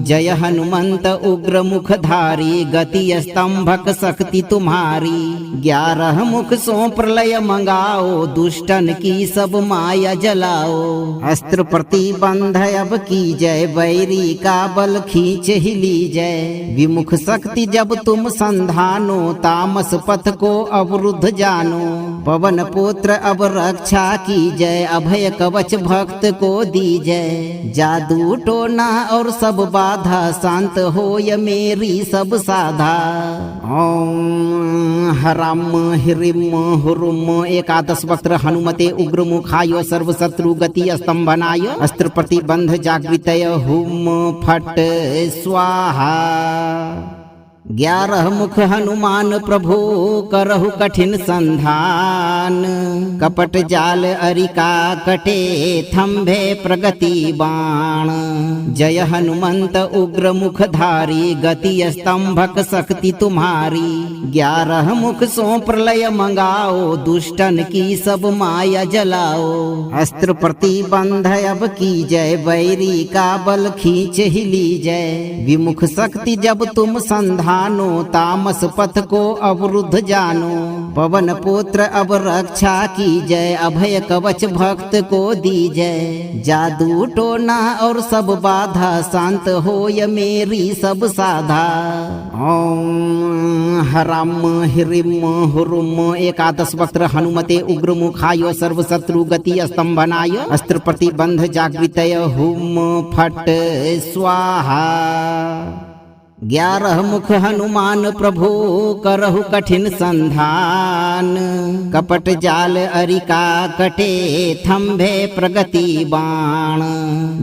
जय हनुमंत उग्र मुखधारी गति स्तंभक शक्ति तुम्हारी। 11 मुख सो प्रलय मंगाओ दुष्टन की सब माया जलाओ। अस्त्र प्रतिबंध अब की जय बैरी का बल खींच ही ली जय। विमुख शक्ति जब तुम संधानो तामस पथ को अवरुद्ध जानो। पवन पुत्र अब रक्षा की जय अभय कवच भक्त को दी जय। जादू टोना और सब बाधा शांत होय मेरी सब साधा। ओम हराम हिरिम हुरुम। एकादश वक्त्र हनुमते उग्र मुखाय सर्व शत्रु गति स्तंभनाय। अस्त्र प्रतिबंध जागृतय हुम फट स्वाहा। 11 मुख हनुमान प्रभु करहु कठिन संधान। कपट जाल अरिका कटे थंभे प्रगति बाण। जय हनुमंत उग्र मुखधारी गति स्तंभक शक्ति तुम्हारी। 11 मुख सो प्रलय मंगाओ दुष्टन की सब माया जलाओ। अस्त्र प्रतिबंध अब की जय बैरी का बल खींच ही ली जय। विमुख शक्ति जब तुम संधान तामस पथ को अवरुद्ध जानो। पवन पुत्र अब रक्षा की जय अभय कवच भक्त को दी जय। जादू टोना और सब बाधा शांत होय मेरी सब साधा। ओम हराम हिरिम हुरुम। एकादश वक्त्र हनुमते उग्र मुखाय सर्व शत्रु गति स्तंभनाय। अस्त्र प्रतिबंध जागृतय हुम फट स्वाहा। 11 मुख हनुमान प्रभु करहु कठिन संधान। कपट जाल अरिका कटे थंभे प्रगति बाण।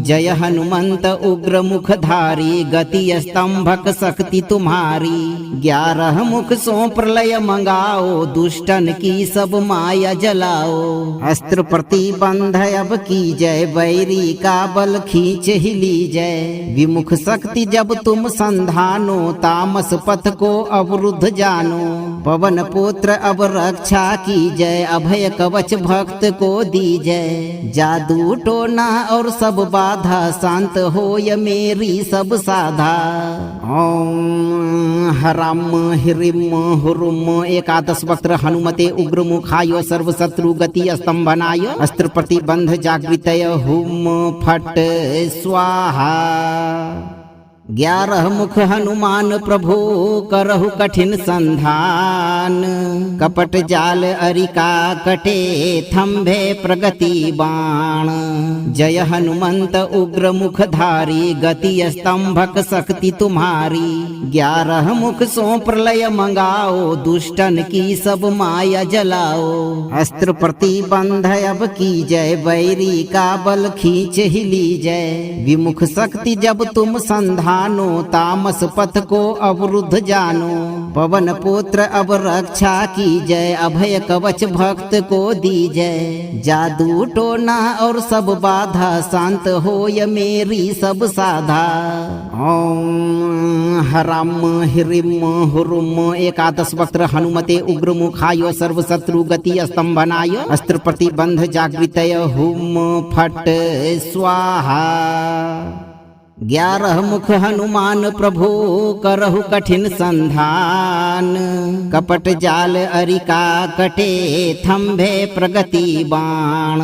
जय हनुमंत उग्र मुखधारी गति स्तंभक शक्ति तुम्हारी। 11 मुख सो प्रलय मंगाओ दुष्टन की सब माया जलाओ। अस्त्र प्रतिबंध अब की जय बैरी का बल खींच ही ली जय। विमुख शक्ति जब तुम संधान तामस पथ को अवरुद्ध जानो। पवन पुत्र अब रक्षा की जय अभय कवच भक्त को दी जय। जादू टोना और सब बाधा शांत होय मेरी सब साधा। ओम हराम हिरिम हुरुम। एकादश वक्त्र हनुमते उग्र मुखाय सर्व शत्रु गति स्तंभनाय। अस्त्र प्रतिबंध जागृतय हुम फट स्वाहा। 11 मुख हनुमान प्रभु करहु कठिन संधान। कपट जाल अरिका कटे थंभे प्रगति बाण। जय हनुमंत उग्र मुखधारी गति स्तंभक शक्ति तुम्हारी। 11 मुख सो प्रलय मंगाओ दुष्टन की सब माया जलाओ। अस्त्र प्रतिबंध अब की जय बैरी का बल खींच ही ली जय। विमुख शक्ति जब तुम संधान तामस पथ को अवरुद्ध जानो। पवन पुत्र अब रक्षा की जय अभय कवच भक्त को दी जय। जादू टोना और सब बाधा शांत होय मेरी सब साधा। ओम हराम हिरिम हुरुम। एकादश वक्त्र हनुमते उग्र मुखाय सर्व शत्रु गति स्तंभनाय। अस्त्र प्रतिबंध जागृतय हुम फट स्वाहा। 11 मुख हनुमान प्रभु करहु कठिन संधान। कपट जाल अरिका कटे थंभे प्रगति बाण।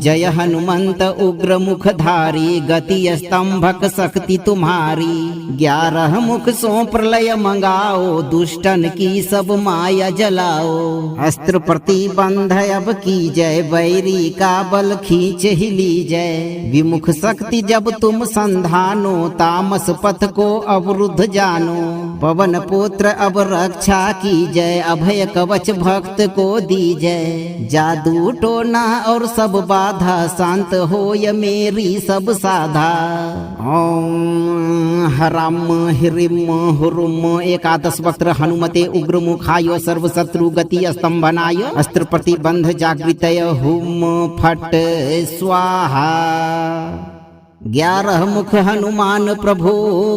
जय हनुमंत उग्र मुखधारी गति स्तंभक शक्ति तुम्हारी। 11 मुख सो प्रलय मंगाओ दुष्टन की सब माया जलाओ। अस्त्र प्रतिबंध अब की जय बैरी का बल खींच ही ली जय। विमुख शक्ति जब तुम संधान तामस पथ को अवरुद्ध जानो। पवन पुत्र अब रक्षा की जय अभय कवच भक्त को दी जय। जादू टोना और सब बाधा शांत होय मेरी सब साधा। ओम हराम हिरिम हुरुम। एकादश वक्त्र हनुमते उग्र मुखाय सर्व शत्रु गति स्तंभनाय। अस्त्र प्रतिबंध जागृतय हुम फट स्वाहा। 11 मुख हनुमान प्रभु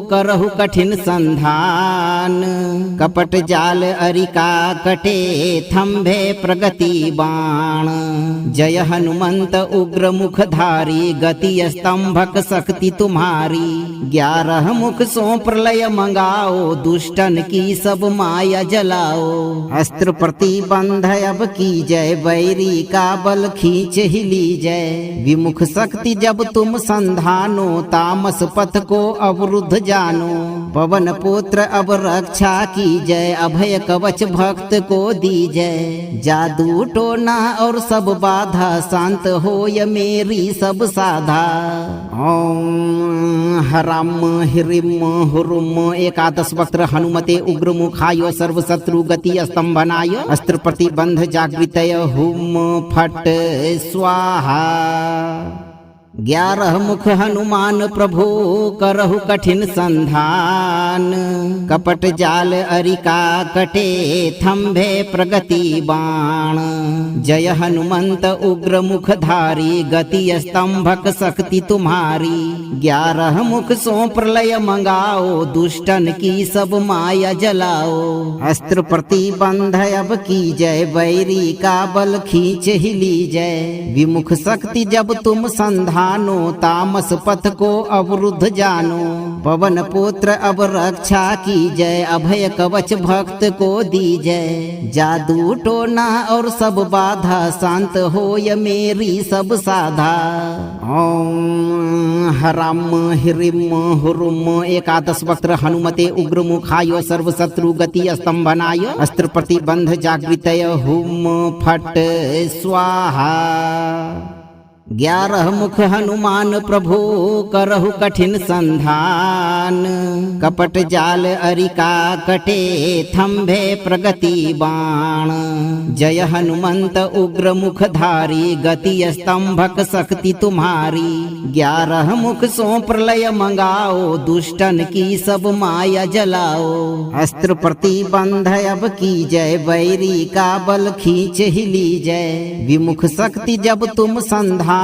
करहु कठिन संधान। कपट जाल अरिका कटे थम्भे प्रगति बाण। जय हनुमंत उग्र मुखधारी गति स्तंभक शक्ति तुम्हारी। 11 मुख सो प्रलय मंगाओ दुष्टन की सब माया जलाओ। अस्त्र प्रतिबंध अब की जय बैरी का बल खींच ही लीजय। विमुख शक्ति जब तुम संधानो तामस पथ को अवरुद्ध जानो। पवन पुत्र अब रक्षा की जय अभय कवच भक्त को दीजय। जादू टोना और सब बाधा शांत होय मेरी सब साधा। ओम हराम ह्रीम हुरुम एकादश वक्त्र हनुमते उग्र मुखाय सर्व शत्रु गति स्तंभनाय। अस्त्र प्रतिबंध जागृतय हुम फट स्वाहा। 11 मुख हनुमान प्रभु करहु कठिन संधान। कपट जाल अरिका कटे थम्भे प्रगति बाण। जय हनुमंत उग्र मुखधारी गति स्तंभक शक्ति तुम्हारी। 11 मुख सो प्रलय मंगाओ दुष्टन की सब माया जलाओ। अस्त्र प्रतिबंध अब की जय बैरी का बल खींच ही लीजय। विमुख शक्ति जब तुम संधान तामस पथ को अवरुद्ध जानो। पवन पुत्र अब रक्षा की जय अभय कवच भक्त को दीजय। जादू टोना और सब बाधा शांत होय मेरी सब साधा। ओम हराम ह्रीम हुरुम एकादश वक्त्र हनुमते उग्र मुखाय सर्व शत्रु गति स्तंभनाय। अस्त्र प्रतिबंध जागृतय हुम फट स्वाहा। 11 मुख हनुमान प्रभु करहु कठिन संधान। कपट जाल अरिका कटे थम्भे प्रगति बाण। जय हनुमंत उग्र मुखधारी गति स्तंभक शक्ति तुम्हारी। 11 मुख सो प्रलय मंगाओ दुष्टन की सब माया जलाओ। अस्त्र प्रतिबंध अब की जय बैरी का बल खींच ही लीजय। विमुख शक्ति जब तुम संधान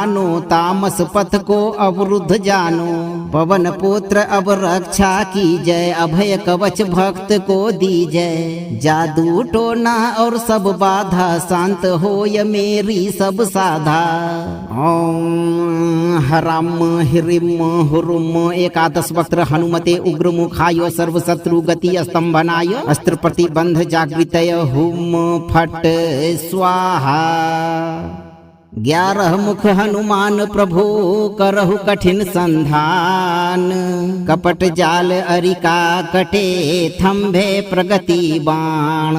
तामस पथ को अवरुद्ध जानो। पवन पुत्र अब रक्षा की जय अभय कवच भक्त को दीजय। जादू टोना और सब बाधा शांत होय मेरी सब साधा। ओम हराम ह्रीम हुरुम एकादश वक्त्र हनुमते उग्र मुखाय सर्व शत्रु गति स्तंभनाय। अस्त्र प्रतिबंध जागृतय हुम फट स्वाहा। 11 मुख हनुमान प्रभु करहु कठिन संधान। कपट जाल अरिका कटे थम्भे प्रगति बाण।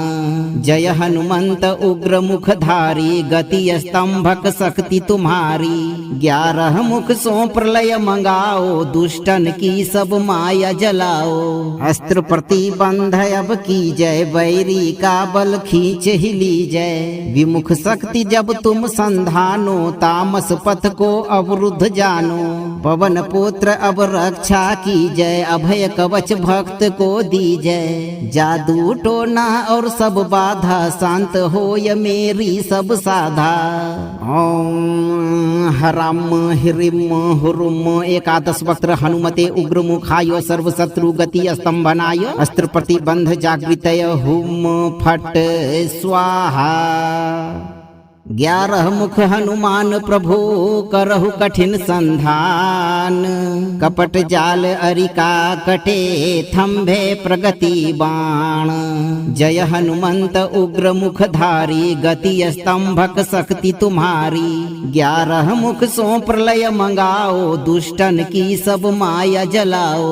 जय हनुमंत उग्र मुखधारी गति स्तंभक शक्ति तुम्हारी। 11 मुख सो प्रलय मंगाओ दुष्टन की सब माया जलाओ। अस्त्र प्रतिबंध अब की जय बैरी का बल खींच ही लीजय। विमुख शक्ति जब तुम संधान तामस पथ को अवरुद्ध जानो। पवन पुत्र अब रक्षा की जय अभय कवच भक्त को दीजय। जादू टोना और सब बाधा शांत होय मेरी सब साधा। ओम हराम ह्रीम हुरुम एकादश वक्त्र हनुमते उग्र मुखाय सर्व शत्रु गति स्तंभनाय। अस्त्र प्रतिबंध जागृतय हुम फट स्वाहा। 11 मुख हनुमान प्रभु करहु कठिन संधान। कपट जाल अरिका कटे थम्भे प्रगति बाण। जय हनुमंत उग्र मुखधारी गति स्तंभक शक्ति तुम्हारी। 11 मुख सो प्रलय मंगाओ दुष्टन की सब माया जलाओ।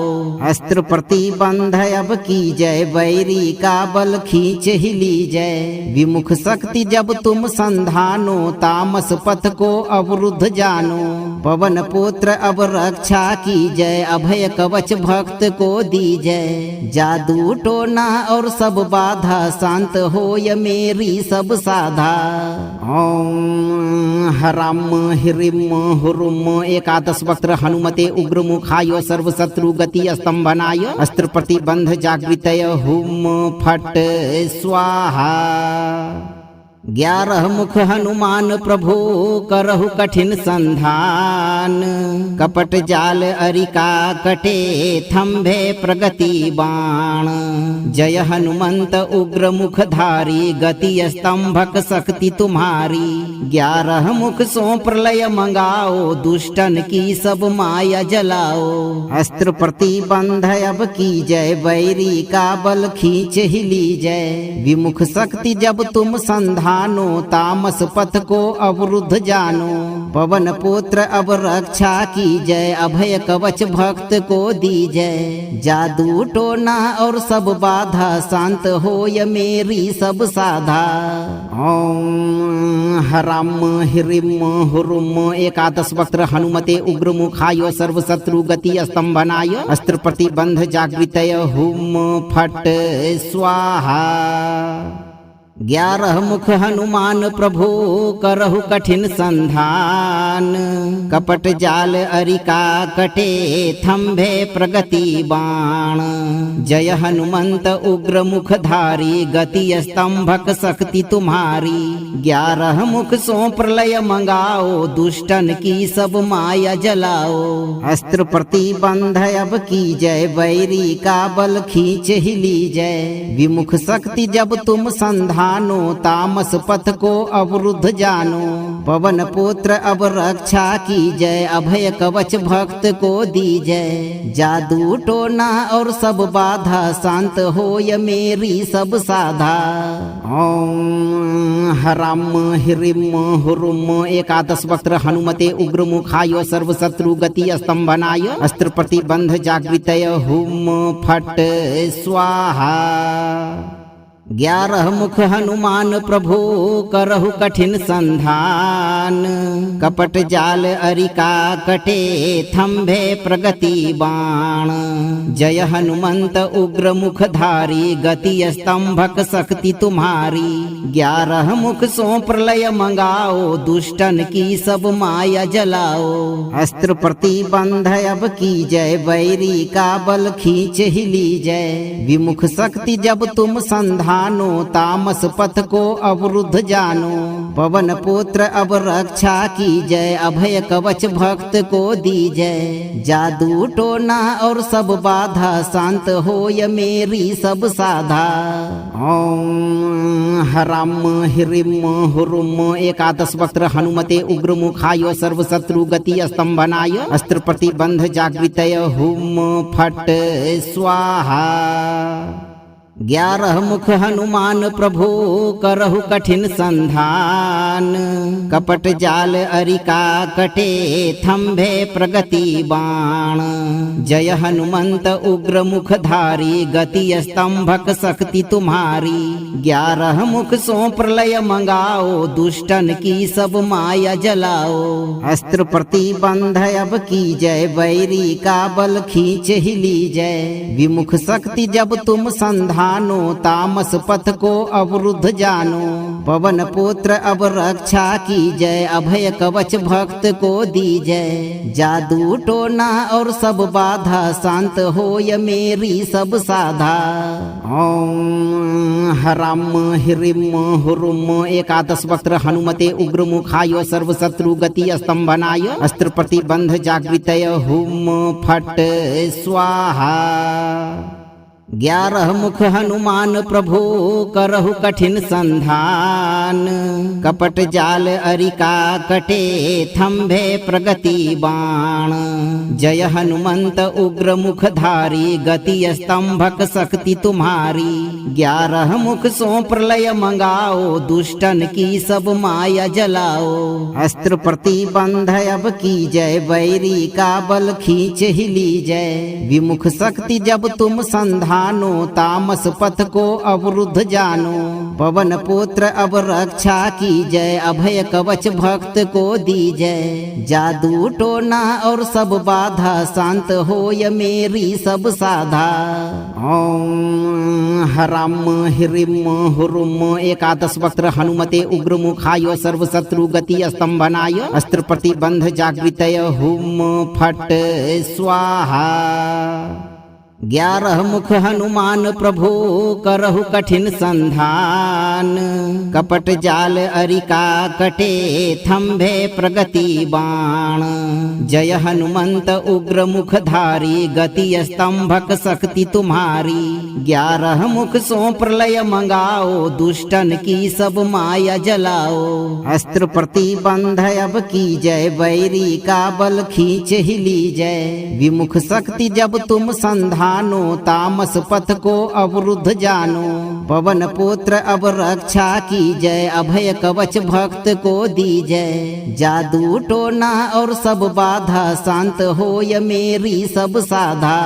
अस्त्र प्रतिबंध अब की जय बैरी का बल खींच ही लीजय। विमुख शक्ति जब तुम संधान तामस पथ को अवरुद्ध जानो। पवन पुत्र अब रक्षा की जय अभय कवच भक्त को दीजय। जादू टोना और सब बाधा शांत होय मेरी सब साधा। ओम हराम ह्रीम हुरुम एकादश वक्त्र हनुमते उग्र मुखाय सर्व शत्रु गति स्तंभनाय। अस्त्र प्रतिबंध जागृतय हुम फट स्वाहा। 11 मुख हनुमान प्रभु करहु कठिन संधान। कपट जाल अरिका कटे थंभे प्रगति बाण। जय हनुमंत उग्र मुखधारी गति स्तंभक शक्ति तुम्हारी। 11 मुख सो प्रलय मंगाओ दुष्टन की सब माया जलाओ। अस्त्र प्रतिबंध अब की जय बैरी का बल खींच ही लीजय। विमुख शक्ति जब तुम संधानो तामस पथ को अवरुद्ध जानो। पवन पुत्र अब रक्षा की जय अभय कवच भक्त को दीजय। जादू टोना और सब बाधा शांत होय मेरी सब साधा। ओम हराम हिरिम हुरुम। 11 वक्त्र हनुमते उग्र मुखाय सर्व शत्रु गति स्तंभनाय। अस्त्र प्रतिबंध जागृतय हुम फट स्वाहा। 11 मुख हनुमान प्रभु करहु कठिन संधान। कपट जाल अरिका कटे थंभे प्रगति बाण। जय हनुमंत उग्र मुखधारी गति स्तंभक शक्ति तुम्हारी। 11 मुख सो प्रलय मंगाओ दुष्टन की सब माया जलाओ। अस्त्र प्रतिबंध अब की जय बैरी का बल खींच ही लीजय। विमुख शक्ति जब तुम संधानो तामस पथ को अवरुद्ध जानो। पवन पुत्र अब रक्षा की जय अभय कवच भक्त को दीजय। जादू टोना और सब बाधा शांत होय मेरी सब साधा। ओम हराम हिरिम हुरुम। 11 वक्त्र हनुमते उग्र मुखाय सर्व शत्रु गति स्तंभनाय। अस्त्र प्रतिबंध जागृतय हुम फट स्वाहा। 11 मुख हनुमान प्रभु करहु कठिन संधान। कपट जाल अरिका कटे थंभे प्रगति बाण। जय हनुमंत उग्र मुखधारी गति स्तंभक शक्ति तुम्हारी। 11 मुख सो प्रलय मंगाओ दुष्टन की सब माया जलाओ। अस्त्र प्रतिबंध अब की जय बैरी का बल खींच ही लीजय। विमुख शक्ति जब तुम संधानो तामस पथ को अवरुद्ध जानो। पवन पुत्र अब रक्षा की जय अभय कवच भक्त को दीजय। जादू टोना और सब बाधा शांत होय मेरी सब साधा। ओम हराम हिरिम हुरुम। 11 वक्त्र हनुमते उग्र मुखाय सर्व शत्रु गति स्तंभनाय। अस्त्र प्रतिबंध जागृतय हुम फट स्वाहा। 11 मुख हनुमान प्रभु करहु कठिन संधान। कपट जाल अरिका कटे थंभे प्रगति बाण। जय हनुमंत उग्र मुखधारी गति स्तंभक शक्ति तुम्हारी। 11 मुख सो प्रलय मंगाओ दुष्टन की सब माया जलाओ। अस्त्र प्रतिबंध अब की जय बैरी का बल खींच ही लीजय। विमुख शक्ति जब तुम संधानो तामस पथ को अवरुद्ध जानो। पवन पुत्र अब रक्षा की जय अभय कवच भक्त को दीजय। जादू टोना और सब बाधा शांत होय मेरी सब साधा। ओम हराम हिरिम हुरुम। 11 वक्त्र हनुमते उग्र मुखाय सर्व शत्रु गति स्तंभनाय। अस्त्र प्रतिबंध जागृतय हुम फट स्वाहा। 11 मुख हनुमान प्रभु करहु कठिन संधान। कपट जाल अरिका कटे थंभे प्रगति बाण। जय हनुमंत उग्र मुखधारी गति स्तंभक शक्ति तुम्हारी। 11 मुख सो प्रलय मंगाओ दुष्टन की सब माया जलाओ। अस्त्र प्रतिबंध अब की जय बैरी का बल खींच ही लीजय। विमुख शक्ति जब तुम संधानो तामस पथ को अवरुद्ध जानो। पवन पुत्र अब रक्षा की जय अभय कवच भक्त को दीजय। जादू टोना और सब बाधा शांत होय मेरी सब साधा। ओम हराम हिरिम हुरुम। 11 वक्त्र हनुमते उग्र मुखाय सर्व शत्रु गति स्तंभनाय। अस्त्र प्रतिबंध जागृतय हुम फट स्वाहा। 11 मुख हनुमान प्रभु करहु कठिन संधान। कपट जाल अरिका कटे थम्भे प्रगति बाण। जय हनुमंत उग्र मुखधारी गति स्तंभक शक्ति तुम्हारी। 11 मुख सो प्रलय मंगाओ दुष्टन की सब माया जलाओ। अस्त्र प्रतिबंध अब की जय बैरी का बल खींच ही लीजय। विमुख शक्ति जब तुम संधानो तामस पथ को अवरुद्ध जानो। पवन पुत्र अब रक्षा की जय अभय कवच भक्त को दीजय। जादू टोना और सब बाधा शांत होय मेरी सब साधा।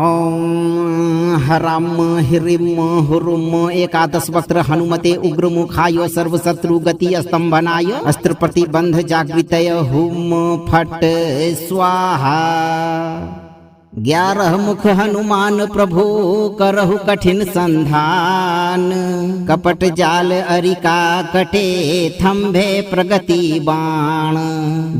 ओम हराम ह्रीम हुरुम एकादश वक्त्र हनुमते उग्र मुखाय सर्वशत्रु गति स्तंभनाय। अस्त्र प्रतिबंध जागृतय हुम फट स्वाहा। 11 मुख हनुमान प्रभु करहु कठिन संधान। कपट जाल अरिका कटे थम्भे प्रगति बाण।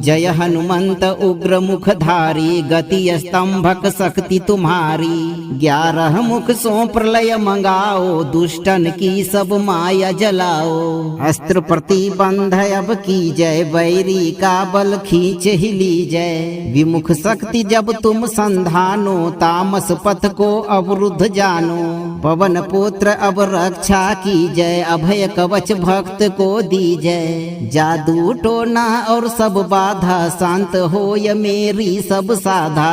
जय हनुमंत उग्र मुखधारी गति स्तंभक शक्ति तुम्हारी। 11 मुख सो प्रलय मंगाओ दुष्टन की सब माया जलाओ। अस्त्र प्रतिबंध अब की जय बैरी का बल खींच ही लीजय। विमुख शक्ति जब तुम संधान तामस पथ को अवरुद्ध जानो। पवन पुत्र अब रक्षा की जय अभय कवच भक्त को दीजय। जादू टोना और सब बाधा शांत होय मेरी सब साधा।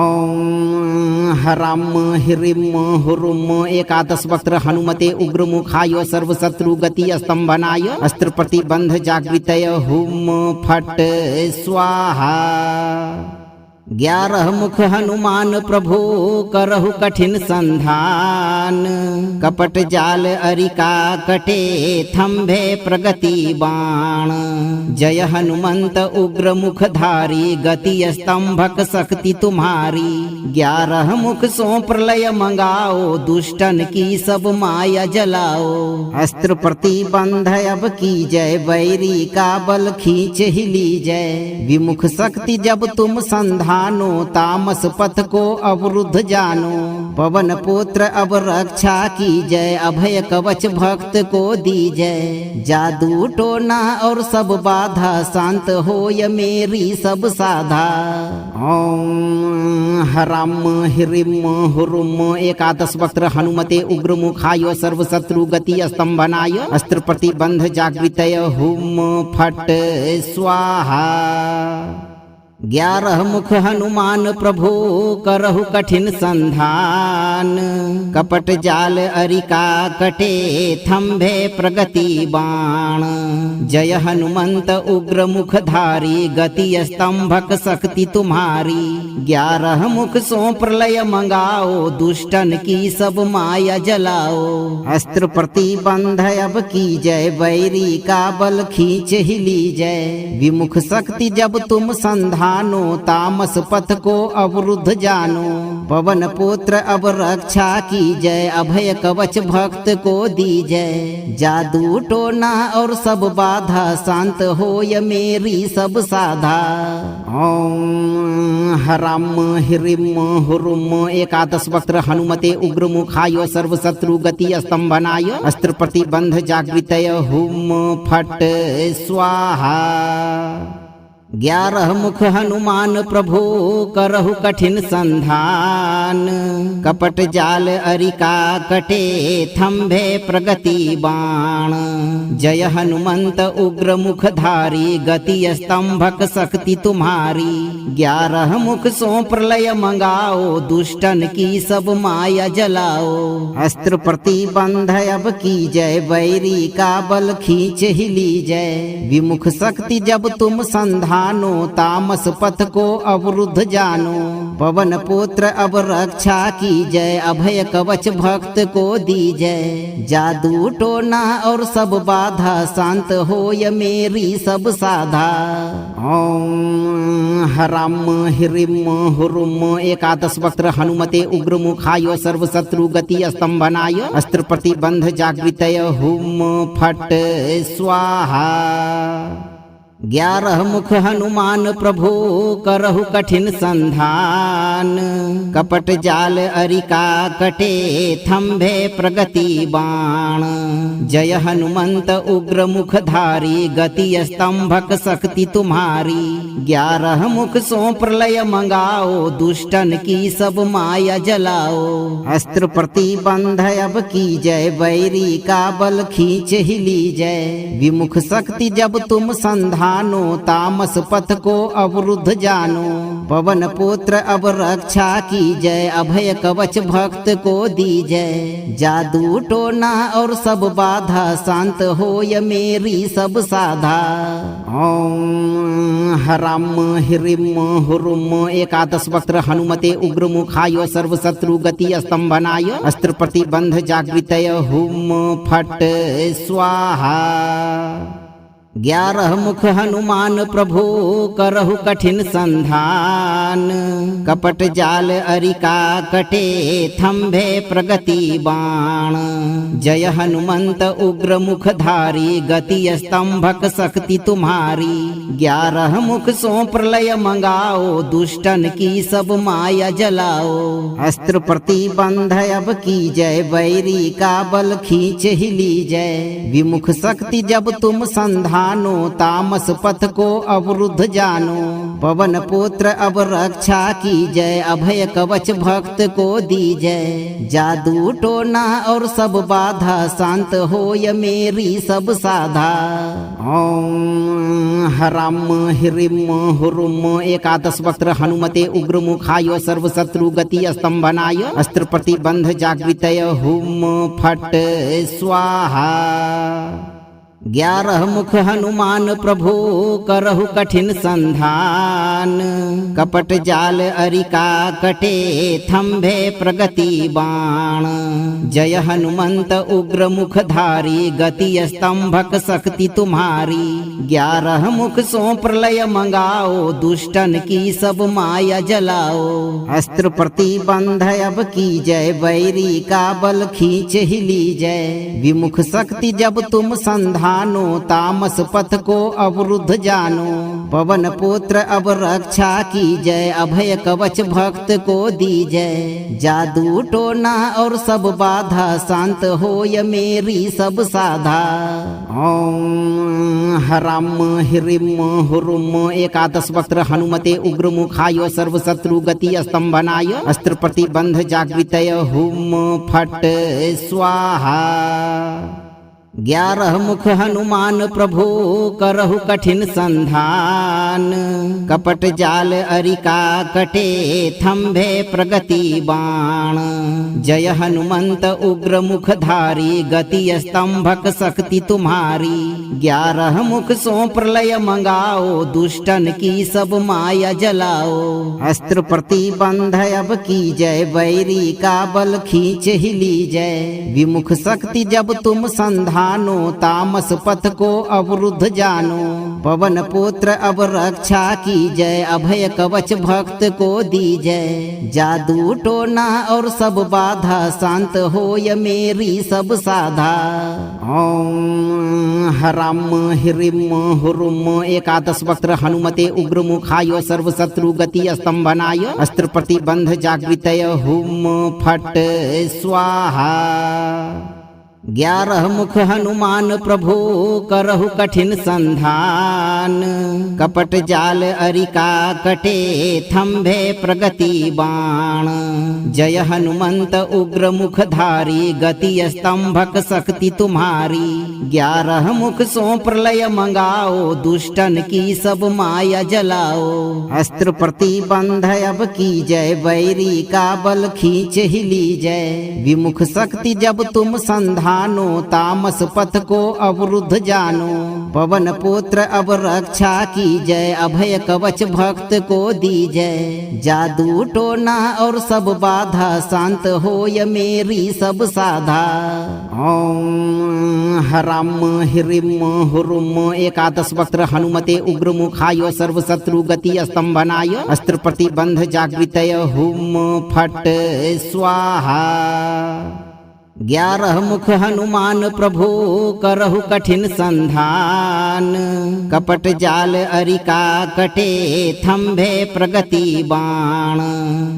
ओम हराम ह्रीम हुरुम एकादश वक्त्र हनुमते उग्र मुखाय सर्वशत्रु गति स्तंभनाय। अस्त्र प्रतिबंध जागृतय हुम फट स्वाहा। 11 मुख हनुमान प्रभु करहु कठिन संधान। कपट जाल अरिका कटे थम्भे प्रगति बाण। जय हनुमंत उग्र मुखधारी गति स्तंभक शक्ति तुम्हारी। 11 मुख सो प्रलय मंगाओ दुष्टन की सब माया जलाओ। अस्त्र प्रतिबंध अब की जय बैरी का बल खींच ही लीजय। विमुख शक्ति जब तुम संधान तामस पथ को अवरुद्ध जानो। पवन पुत्र अब रक्षा की जय अभय कवच भक्त को दीजय। जादू टोना और सब बाधा शांत होय मेरी सब साधा। ओम हराम ह्रीम हुरुम एकादश वक्त्र हनुमते उग्र मुखाय सर्वशत्रु गति स्तंभनाय। अस्त्र प्रतिबंध जागृतय हुम फट स्वाहा। 11 मुख हनुमान प्रभु करहु कठिन संधान। कपट जाल अरिका कटे थम्भे प्रगति बाण। जय हनुमंत उग्र मुखधारी गति स्तंभक शक्ति तुम्हारी। 11 मुख सो प्रलय मंगाओ दुष्टन की सब माया जलाओ। अस्त्र प्रतिबंध अब की जय बैरी का बल खींच ही लीजय। विमुख शक्ति जब तुम संधान तामस पथ को अवरुद्ध जानो। पवन पुत्र अब रक्षा की जय अभय कवच भक्त को दीजय। जादू टोना और सब बाधा शांत होय मेरी सब साधा। ओम हराम ह्रीम हुरुम एकादश वक्त्र हनुमते उग्र मुखाय सर्वशत्रु गति स्तंभनाय। अस्त्र प्रतिबंध जागृतय हुम फट स्वाहा। 11 मुख हनुमान प्रभु करहु कठिन संधान। कपट जाल अरिका कटे थम्भे प्रगति बाण। जय हनुमंत उग्र मुखधारी गति स्तंभक शक्ति तुम्हारी। 11 मुख सो प्रलय मंगाओ दुष्टन की सब माया जलाओ। अस्त्र प्रतिबंध अब की जय बैरी का बल खींच ही लीजय। विमुख शक्ति जब तुम संधान तामस पथ को अवरुद्ध जानो। पवन पुत्र अब रक्षा की जय अभय कवच भक्त को दीजय। जादू टोना और सब बाधा शांत होय मेरी सब साधा। ओम हराम ह्रीम हुरुम एकादश वक्त्र हनुमते उग्र मुखाय सर्वशत्रु गति स्तंभनाय। अस्त्र प्रतिबंध जागृतय हुम फट स्वाहा। 11 मुख हनुमान प्रभु करहु कठिन संधान। कपट जाल अरिका कटे थंभे प्रगति बाण। जय हनुमंत उग्र मुखधारी गति स्तंभक शक्ति तुम्हारी। 11 मुख सो प्रलय मंगाओ दुष्टन की सब माया जलाओ। अस्त्र प्रतिबंध अब की जय बैरी का बल खींच ही ली जय। विमुख शक्ति जब तुम संधानो तामस पथ को अवरुद्ध जानो। पवन पुत्र अब रक्षा की जय अभय कवच भक्त को दी जय। जादू टोना और सब बाधा शांत होय मेरी सब साधा। ओम हराम हिरिम हुरुम। 11 वक्त्र हनुमते उग्र मुखाय सर्व शत्रु गति स्तंभनाय। अस्त्र प्रतिबंध जागृतय हुम फट स्वाहा। 11 मुख हनुमान प्रभु करहु कठिन संधान। कपट जाल अरिका कटे थंभे प्रगति बाण। जय हनुमंत उग्र मुखधारी गति स्तंभक शक्ति तुम्हारी। 11 मुख सो प्रलय मंगाओ दुष्टन की सब माया जलाओ। अस्त्र प्रतिबंध अब की जय बैरी का बल खींच ही ली जय। विमुख शक्ति जब तुम संधान तामस पथ को अवरुद्ध जानो। पवन पुत्र अब रक्षा की जय अभय कवच भक्त को दी जय। जादू टोना और सब बाधा शांत होय मेरी सब साधा। ओम हराम हिरिम हुरुम। 11 वक्त्र हनुमते उग्र मुखाय सर्व शत्रु गति स्तंभनाय। अस्त्र प्रतिबंध जागृतय हुम फट स्वाहा। 11 मुख हनुमान प्रभु करहु कठिन संधान। कपट जाल अरिका कटे थंभे प्रगति बाण। जय हनुमंत उग्र मुखधारी गति स्तंभक शक्ति तुम्हारी। 11 मुख सो प्रलय मंगाओ दुष्टन की सब माया जलाओ। अस्त्र प्रतिबंध अब की जय बैरी का बल खींच ही ली जय। विमुख शक्ति जब तुम संधानो तामस पथ को अवरुद्ध जानो। पवन पुत्र अब रक्षा की जय अभय कवच भक्त को दी जय। जादू टोना और सब बाधा शांत होय मेरी सब साधा। ओम हराम हिरिम हुरुम। 11 वक्त्र हनुमते उग्र मुखाय सर्व शत्रु गति स्तंभनाय। अस्त्र प्रतिबंध जागृतय हुम फट स्वाहा। 11 मुख हनुमान प्रभु करहु कठिन संधान। कपट जाल अरिका कटे थंभे प्रगति बाण। जय हनुमंत उग्र मुखधारी गति स्तंभक शक्ति तुम्हारी। 11 मुख सो प्रलय मंगाओ दुष्टन की सब माया जलाओ। अस्त्र प्रतिबंध अब की जय बैरी का बल खींच ही ली जय। विमुख शक्ति जब तुम संधान तामस पथ को अवरुद्ध जानो। पवन पुत्र अब रक्षा की जय अभय कवच भक्त को दी जय। जादू टोना और सब बाधा शांत होय मेरी सब साधा। ओम हराम हिरिम हुरुम। 11 वक्त्र हनुमते उग्र मुखाय सर्व शत्रु गति स्तंभनाय। अस्त्र प्रतिबंध जागृतय हुम फट स्वाहा। 11 मुख हनुमान प्रभु करहु कठिन संधान। कपट जाल अरिका कटे थंभे प्रगति बाण। जय हनुमंत उग्र मुखधारी गति स्तंभक शक्ति तुम्हारी। 11 मुख सो प्रलय मंगाओ दुष्टन की सब माया जलाओ। अस्त्र प्रतिबंध अब की जय बैरी का बल खींच ही ली जय। विमुख शक्ति जब तुम संधान तामस पथ को अवरुद्ध जानो। पवन पुत्र अब रक्षा की जय अभय कवच भक्त को दी जय। जादू टोना और सब बाधा शांत होय मेरी सब साधा। ओम हराम हिरिम हुरुम। 11 वक्त्र हनुमते उग्र मुखाय सर्व शत्रु गति स्तंभनाय। अस्त्र प्रतिबंध जागृतय हुम फट स्वाहा। 11 मुख हनुमान प्रभु करहु कठिन संधान। कपट जाल अरिका कटे थम्भे प्रगति बाण।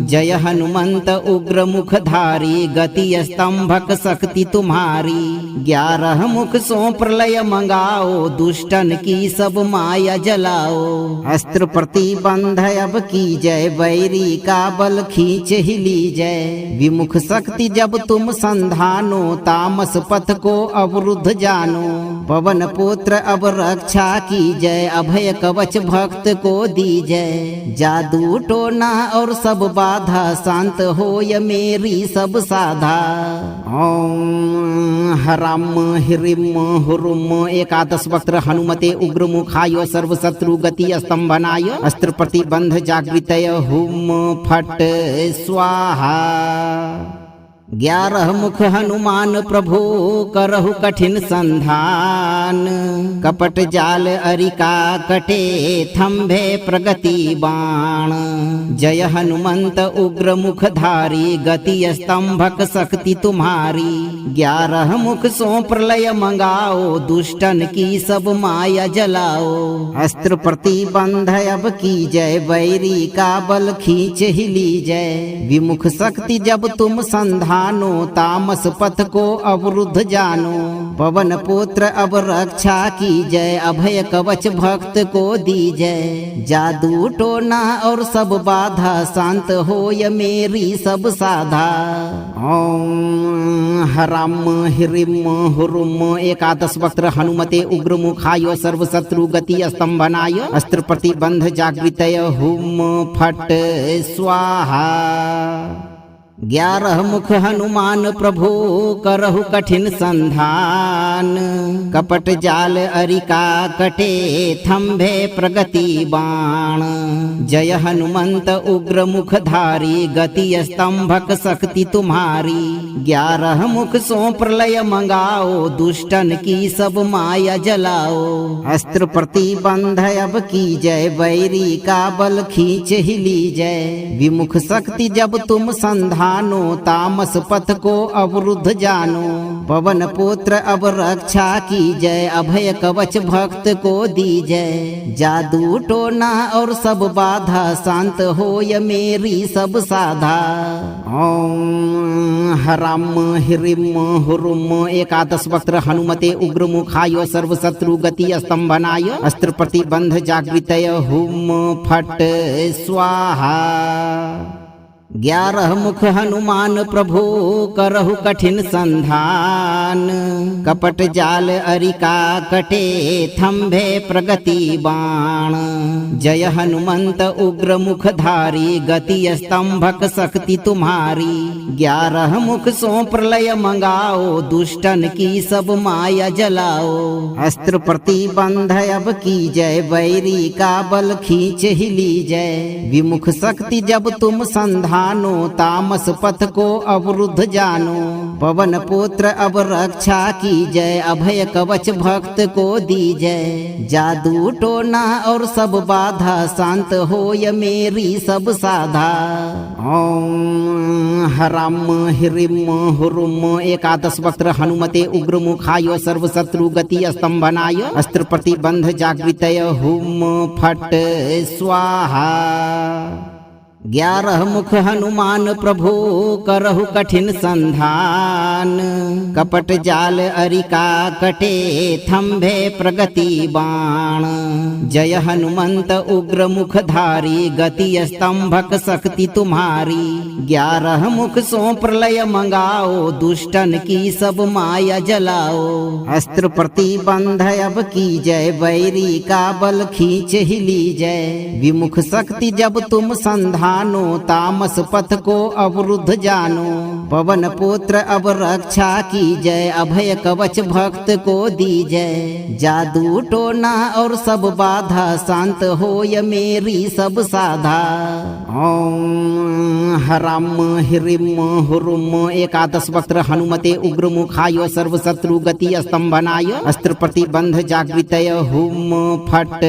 जय हनुमंत उग्र मुखधारी गति स्तंभक शक्ति तुम्हारी। 11 मुख सो प्रलय मंगाओ दुष्टन की सब माया जलाओ। अस्त्र प्रतिबंध अब की जय बैरी का बल खींच ही लीजय। विमुख शक्ति जब तुम संधानो तामस पथ को अवरुद्ध जानो। पवन पुत्र अब रक्षा की जय अभय कवच भक्त को दीजय। जादू टोना और सब बाधा शांत होय मेरी सब साधा। ओम हराम हिरिम हुरुम एकादश वक्त्र हनुमते उग्र मुखाय सर्व शत्रु गति स्तंभनाय। अस्त्र प्रतिबंध जागृतय हुम फट स्वाहा। 11 मुख हनुमान प्रभु करहु कठिन संधान। कपट जाल अरिका कटे थम्भे प्रगति बाण। जय हनुमंत उग्र मुखधारी गति स्तंभक शक्ति तुम्हारी। 11 मुख सो प्रलय मंगाओ दुष्टन की सब माया जलाओ। अस्त्र प्रतिबंध अब की जय बैरी का बल खींच ही लीजय। विमुख शक्ति जब तुम संधान तामस पथ को अवरुद्ध जानो। पवन पुत्र अब रक्षा की जय अभय कवच भक्त को दीजय। जादू टोना और सब बाधा शांत होय मेरी सब साधा। ओम हराम हिरिम हुरुम एकादश वक्त्र हनुमते उग्र मुखाय सर्व शत्रु गति स्तंभनाय। अस्त्र प्रतिबंध जागृतय हुम फट स्वाहा। 11 मुख हनुमान प्रभु करहु कठिन संधान। कपट जाल अरिका कटे थम्भे प्रगति बाण। जय हनुमंत उग्र मुखधारी गति स्तंभक शक्ति तुम्हारी। 11 मुख सो प्रलय मंगाओ दुष्टन की सब माया जलाओ। अस्त्र प्रतिबंध अब की जय बैरी का बल खींच ही लीजय। विमुख शक्ति जब तुम संधान तामस पथ को अवरुद्ध जानो। पवन पुत्र अब रक्षा की जय अभय कवच भक्त को दीजय। जादू टोना और सब बाधा शांत होय मेरी सब साधा। ओम हराम हिरिम हुरुम एकादश वक्त्र हनुमते उग्र मुखाय सर्व शत्रु गति स्तंभनाय। अस्त्र प्रतिबंध जागृतय हुम फट स्वाहा। 11 मुख हनुमान प्रभु करहु कठिन संधान। कपट जाल अरिका कटे थम्भे प्रगति बाण। जय हनुमंत उग्र मुखधारी गति स्तंभक शक्ति तुम्हारी। 11 मुख सो प्रलय मंगाओ दुष्टन की सब माया जलाओ। अस्त्र प्रतिबंध अब की जय बैरी का बल खींच ही लीजय। विमुख शक्ति जब तुम संधान तामस पथ को अवरुद्ध जानो। पवन पुत्र अब रक्षा की जय अभय कवच भक्त को दीजय। जादू टोना और सब बाधा शांत होय मेरी सब साधा। ओम हराम हिरिम हुरुम एकादश वक्त्र हनुमते उग्र मुखाय सर्व शत्रु गति स्तंभनाय। अस्त्र प्रतिबंध जागृतय हुम फट स्वाहा। 11 मुख हनुमान प्रभु करहु कठिन संधान। कपट जाल अरिका कटे थम्भे प्रगति बाण। जय हनुमंत उग्र मुखधारी गति स्तंभक शक्ति तुम्हारी। 11 मुख सो प्रलय मंगाओ दुष्टन की सब माया जलाओ। अस्त्र प्रतिबंध अब की जय बैरी का बल खींच ही लीजय। विमुख शक्ति जब तुम संधान तामस पथ को अवरुद्ध जानो। पवन पुत्र अब रक्षा की जय अभय कवच भक्त को दीजय। जादू टोना और सब बाधा शांत होय मेरी सब साधा। ओम हराम हिरिम हुरुम एकादश वक्त्र हनुमते उग्र मुखाय सर्व शत्रु गति स्तंभनाय। अस्त्र प्रतिबंध जागृतय हुम फट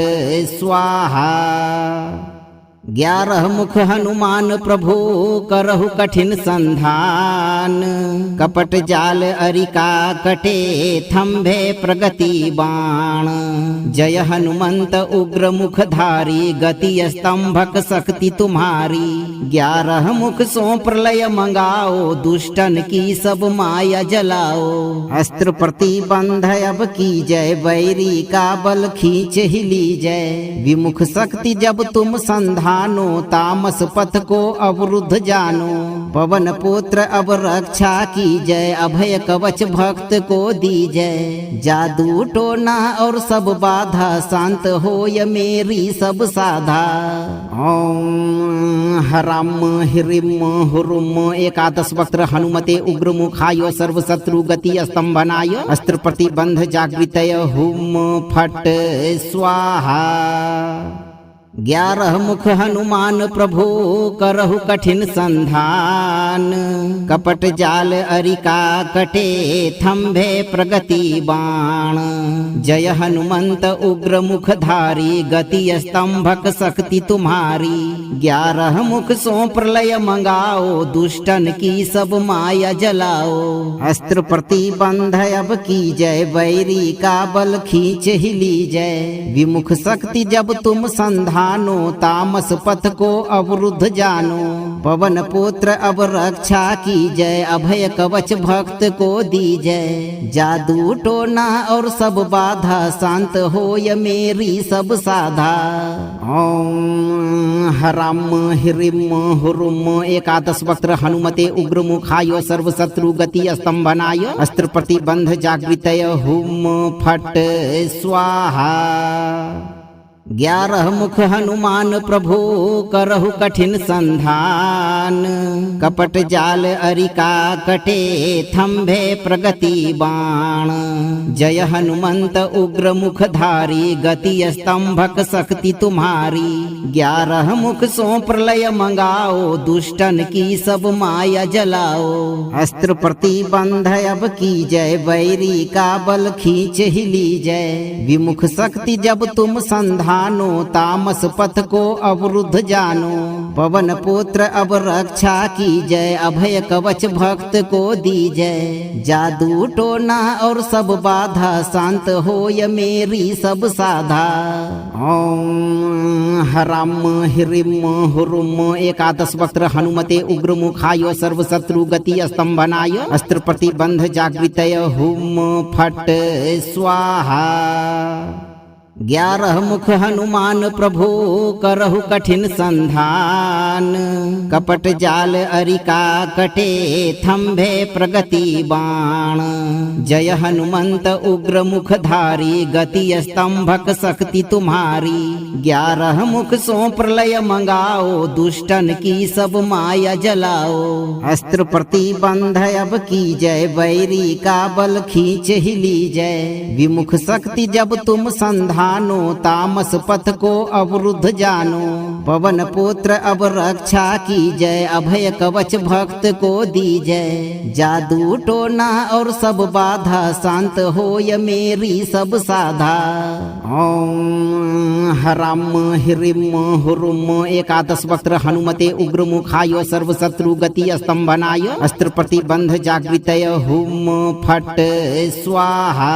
स्वाहा। 11 मुख हनुमान प्रभु करहु कठिन संधान। कपट जाल अरिका कटे थंभे प्रगति बाण। जय हनुमंत उग्र मुखधारी गति स्तंभक शक्ति तुम्हारी। 11 मुख सो प्रलय मंगाओ दुष्टन की सब माया जलाओ। अस्त्र प्रतिबंध अब की जय बैरी का बल खींच ही ली जय। विमुख शक्ति जब तुम संधानो तामस पथ को अवरुद्ध जानो। पवन पुत्र अब रक्षा की जय अभय कवच भक्त को दी जय। जादू टोना और सब बाधा शांत होय मेरी सब साधा। ओम हराम हिरिम हुरुम। एकादश वक्त्र हनुमते उग्र मुखाय सर्व शत्रु गति स्तंभनाय। अस्त्र प्रतिबंध जागृतय हुम फट स्वाहा। 11 मुख हनुमान प्रभु करहु कठिन संधान। कपट जाल अरिका कटे थंभे प्रगति बाण। जय हनुमंत उग्र मुखधारी गति स्तंभक शक्ति तुम्हारी। 11 मुख सो प्रलय मंगाओ दुष्टन की सब माया जलाओ। अस्त्र प्रतिबंध अब की जय बैरी का बल खींच ही ली जय। विमुख शक्ति जब तुम संधानो तामस पथ को अवरुद्ध जानो। पवन पुत्र अब रक्षा की जय अभय कवच भक्त को दी जय। जादू टोना और सब बाधा शांत होय मेरी सब साधा। ओम हराम हिरिम हुरुम। एकादश वक्त्र हनुमते उग्र मुखाय सर्व शत्रु गति स्तंभनाय। अस्त्र प्रतिबंध जागृतय हुम फट स्वाहा। 11 मुख हनुमान प्रभु करहु कठिन संधान। कपट जाल अरिका कटे थंभे प्रगति बाण। जय हनुमंत उग्र मुखधारी गति स्तंभक शक्ति तुम्हारी। 11 मुख सो प्रलय मंगाओ दुष्टन की सब माया जलाओ। अस्त्र प्रतिबंध अब की जय बैरी का बल खींच ही ली जय। विमुख शक्ति जब तुम संधानो तामस पथ को अवरुद्ध जानो। पवन पुत्र अब रक्षा की जय अभय कवच भक्त को दी जय। जादू टोना और सब बाधा शांत होय मेरी सब साधा। ओम हराम हिरिम हुरुम। एकादश वक्त्र हनुमते उग्र मुखाय सर्व शत्रु गति स्तंभनाय। अस्त्र प्रतिबंध जागृतय हुम फट स्वाहा। 11 मुख हनुमान प्रभु करहु कठिन संधान। कपट जाल अरिका कटे थंभे प्रगति बाण। जय हनुमंत उग्र मुखधारी गति स्तंभक शक्ति तुम्हारी। 11 मुख सो प्रलय मंगाओ दुष्टन की सब माया जलाओ। अस्त्र प्रतिबंध अब की जय बैरी का बल खींच ही ली जय। विमुख शक्ति जब तुम संधानो तामस पथ को अवरुद्ध जानो। पवन पुत्र अब रक्षा की जय अभय कवच भक्त को दी जय। जादू टोना और सब बाधा शांत होय मेरी सब साधा। ओम हराम हिरिम हुरुम। एकादश वक्त्र हनुमते उग्र मुखाय सर्व शत्रु गति स्तंभनाय। अस्त्र प्रतिबंध जागृतय हुम फट स्वाहा।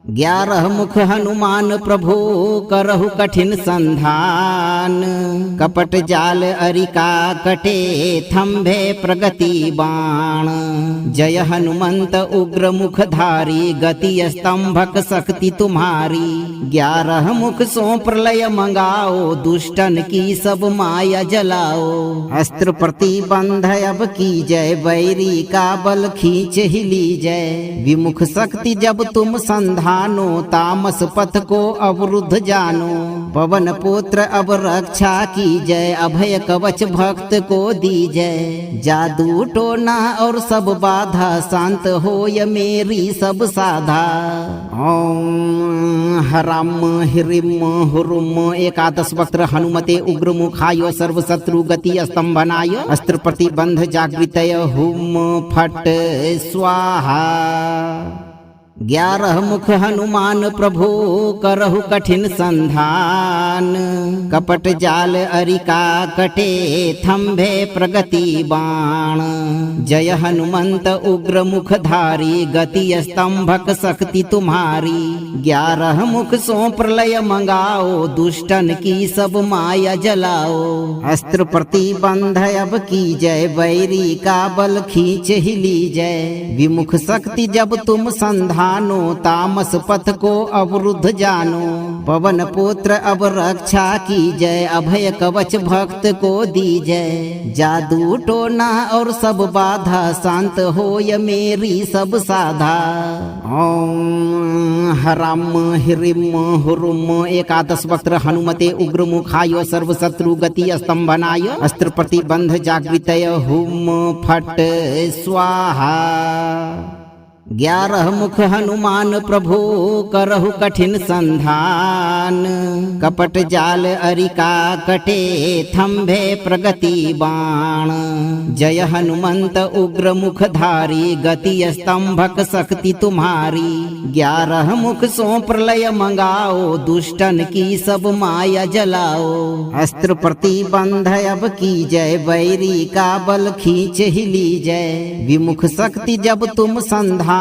11 मुख हनुमान प्रभु करहु कठिन संधान। कपट जाल अरिका कटे थंभे प्रगति बाण। जय हनुमंत उग्र मुखधारी गति स्तंभक शक्ति तुम्हारी। 11 मुख सो प्रलय मंगाओ दुष्टन की सब माया जलाओ। अस्त्र प्रतिबंध अब की जय बैरी का बल खींच ही ली जय। विमुख शक्ति जब तुम संधानो तामस पथ को अवरुद्ध जानो। पवन पुत्र अब रक्षा की जय अभय कवच भक्त को दी जय। जादू टोना और सब बाधा शांत होय मेरी सब साधा। ओम हराम हिरिम हुरुम। एकादश वक्त्र हनुमते उग्र मुखाय सर्व शत्रु गति स्तंभनाय। अस्त्र प्रतिबंध जागृतय हुम फट स्वाहा। 11 मुख हनुमान प्रभु करहु कठिन संधान। कपट जाल अरिका कटे थम्भे प्रगति बाण। जय हनुमंत उग्र मुखधारी गति स्तंभक शक्ति तुम्हारी। 11 मुख सो प्रलय मंगाओ दुष्टन की सब माया जलाओ। अस्त्र प्रतिबंध अब की जय बैरी का बल खींच ही लीजय। विमुख शक्ति जब तुम संधानो तामस पथ को अवरुद्ध जानो। पवन पुत्र अब रक्षा की जय अभय कवच भक्त को दीजय। जादू टोना और सब बाधा शांत होय मेरी सब साधा। ओम हराम हिरिम हुरुम एकादश वक्त्र हनुमते उग्र मुखाय सर्व शत्रु गति स्तंभनाय। अस्त्र प्रतिबंध जागृतय हुम फट स्वाहा। 11 मुख हनुमान प्रभु करहु कठिन संधान। कपट जाल अरिका कटे थम्भे प्रगति बाण। जय हनुमंत उग्र मुखधारी गति स्तंभक शक्ति तुम्हारी। 11 मुख सो प्रलय मंगाओ दुष्टन की सब माया जलाओ। अस्त्र प्रतिबंध अब की जय बैरी का बल खींच ही लीजय। विमुख शक्ति जब तुम संधान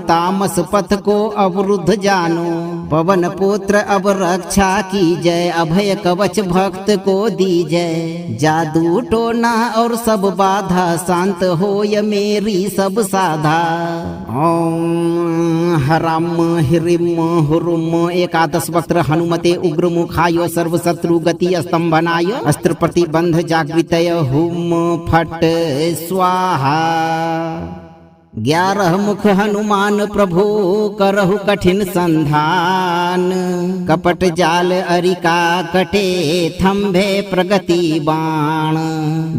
तामस पथ को अवरुद्ध जानो। पवन पुत्र अब रक्षा की जय अभय कवच भक्त को दीजय। जादू टोना और सब बाधा शांत होय मेरी सब साधा। ओम हराम हिरिम हुरुम एकादश वक्त्र हनुमते उग्र मुखाय सर्व शत्रु गति स्तंभनाय। अस्त्र प्रतिबंध जागृतय हुम फट स्वाहा। 11 मुख हनुमान प्रभु करहु कठिन संधान। कपट जाल अरिका कटे थम्भे प्रगति बाण।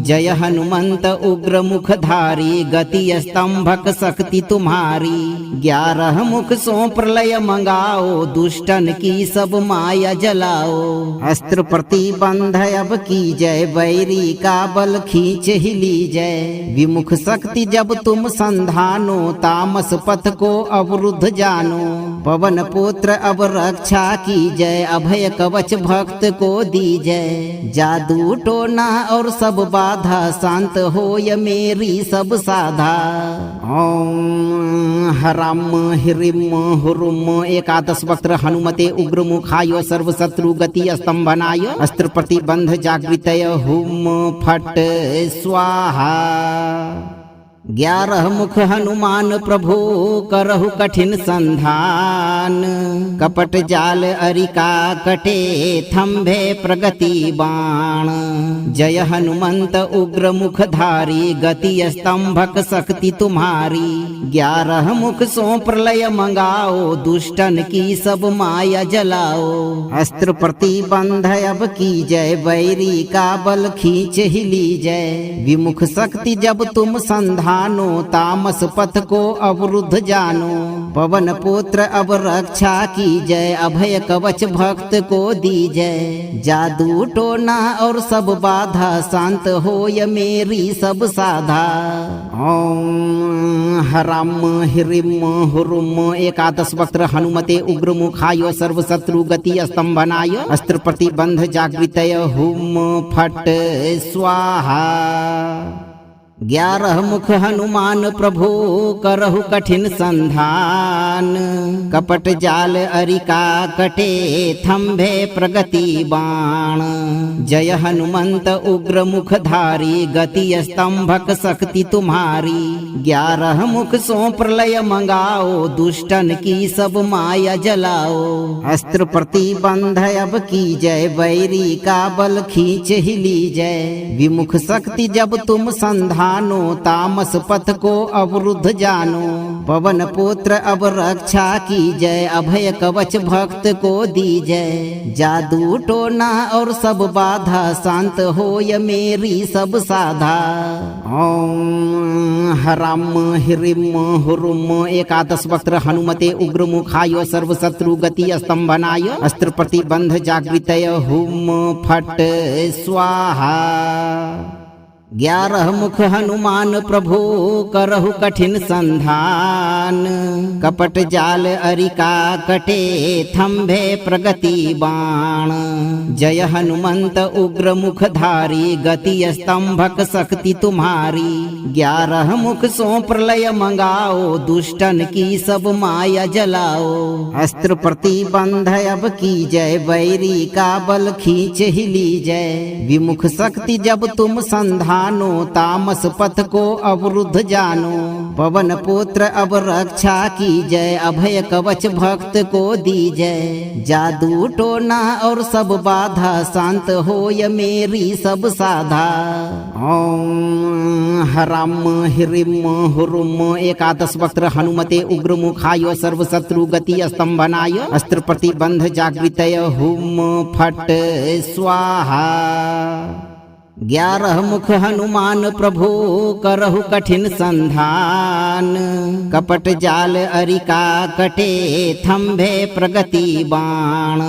जय हनुमंत उग्र मुखधारी गति स्तंभक शक्ति तुम्हारी। 11 मुख सो प्रलय मंगाओ दुष्टन की सब माया जलाओ। अस्त्र प्रतिबंध अब की जय बैरी का बल खींच ही लीजय। विमुख शक्ति जब तुम संधान तामस पथ को अवरुद्ध जानो। पवन पुत्र अब रक्षा की जय अभय कवच भक्त को दीजय। जादू टोना और सब बाधा शांत होय मेरी सब साधा। ओम हराम हिरिम हुरुम एकादश वक्त्र हनुमते उग्र मुखाय सर्व शत्रु गति स्तंभनाय। अस्त्र प्रतिबंध जागृतय हुम फट स्वाहा। 11 मुख हनुमान प्रभु करहु कठिन संधान। कपट जाल अरिका कटे थम्भे प्रगति बाण। जय हनुमंत उग्र मुखधारी गति स्तंभक शक्ति तुम्हारी। 11 मुख सो प्रलय मंगाओ दुष्टन की सब माया जलाओ। अस्त्र प्रतिबंध अब की जय बैरी का बल खींच ही लीजय। विमुख शक्ति जब तुम संधान तामस पथ को अवरुद्ध जानो। पवन पुत्र अब रक्षा की जय अभय कवच भक्त को दीजय। जादू टोना और सब बाधा शांत होय मेरी सब साधा। ओम हराम हिरिम हुरुम एकादश वक्त्र हनुमते उग्र मुखाय सर्व शत्रु गति स्तंभनाय। अस्त्र प्रतिबंध जागृतय हुम फट स्वाहा। 11 मुख हनुमान प्रभु करहु कठिन संधान। कपट जाल अरिका कटे थम्भे प्रगति बाण। जय हनुमंत उग्र मुखधारी गति स्तंभक शक्ति तुम्हारी। 11 मुख सो प्रलय मंगाओ दुष्टन की सब माया जलाओ। अस्त्र प्रतिबंध अब की जय बैरी का बल खींच ही लीजय। विमुख शक्ति जब तुम संधान तामस पथ को अवरुद्ध जानो। पवन पुत्र अब रक्षा की जय अभय कवच भक्त को दीजय। जादू टोना और सब बाधा शांत होय मेरी सब साधा। ओम हराम हिरिम हुरुम एकादश वक्त्र हनुमते उग्र मुखाय सर्व शत्रु गति स्तंभनाय। अस्त्र प्रतिबंध जागृतय हुम फट स्वाहा। 11 मुख हनुमान प्रभु करहु कठिन संधान। कपट जाल अरिका कटे थंभे प्रगति बाण। जय हनुमंत उग्र मुखधारी गति स्तंभक शक्ति तुम्हारी। 11 मुख सो प्रलय मंगाओ दुष्टन की सब माया जलाओ। अस्त्र प्रतिबंध अब की जय बैरी का बल खींच ही लीजय। विमुख शक्ति जब तुम संधानो तामस पथ को अवरुद्ध जानो। पवन पुत्र अब रक्षा की जय अभय कवच भक्त को दीजय। जादू टोना और सब बाधा शांत होय मेरी सब साधा। ओम हराम हिरिम हुरुम। 11 वक्त्र हनुमते उग्र मुखाय सर्व शत्रु गति स्तंभनाय। अस्त्र प्रतिबंध जागृतय हुम फट स्वाहा। 11 मुख हनुमान प्रभु करहु कठिन संधान। कपट जाल अरिका कटे थंभे प्रगति बाण।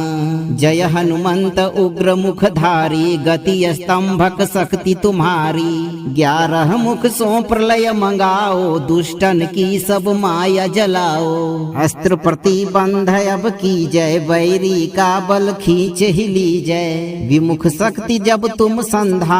जय हनुमंत उग्र मुखधारी गति स्तंभक शक्ति तुम्हारी। 11 मुख सो प्रलय मंगाओ दुष्टन की सब माया जलाओ। अस्त्र प्रतिबंध अब की जय बैरी का बल खींच ही लीजय। विमुख शक्ति जब तुम संधान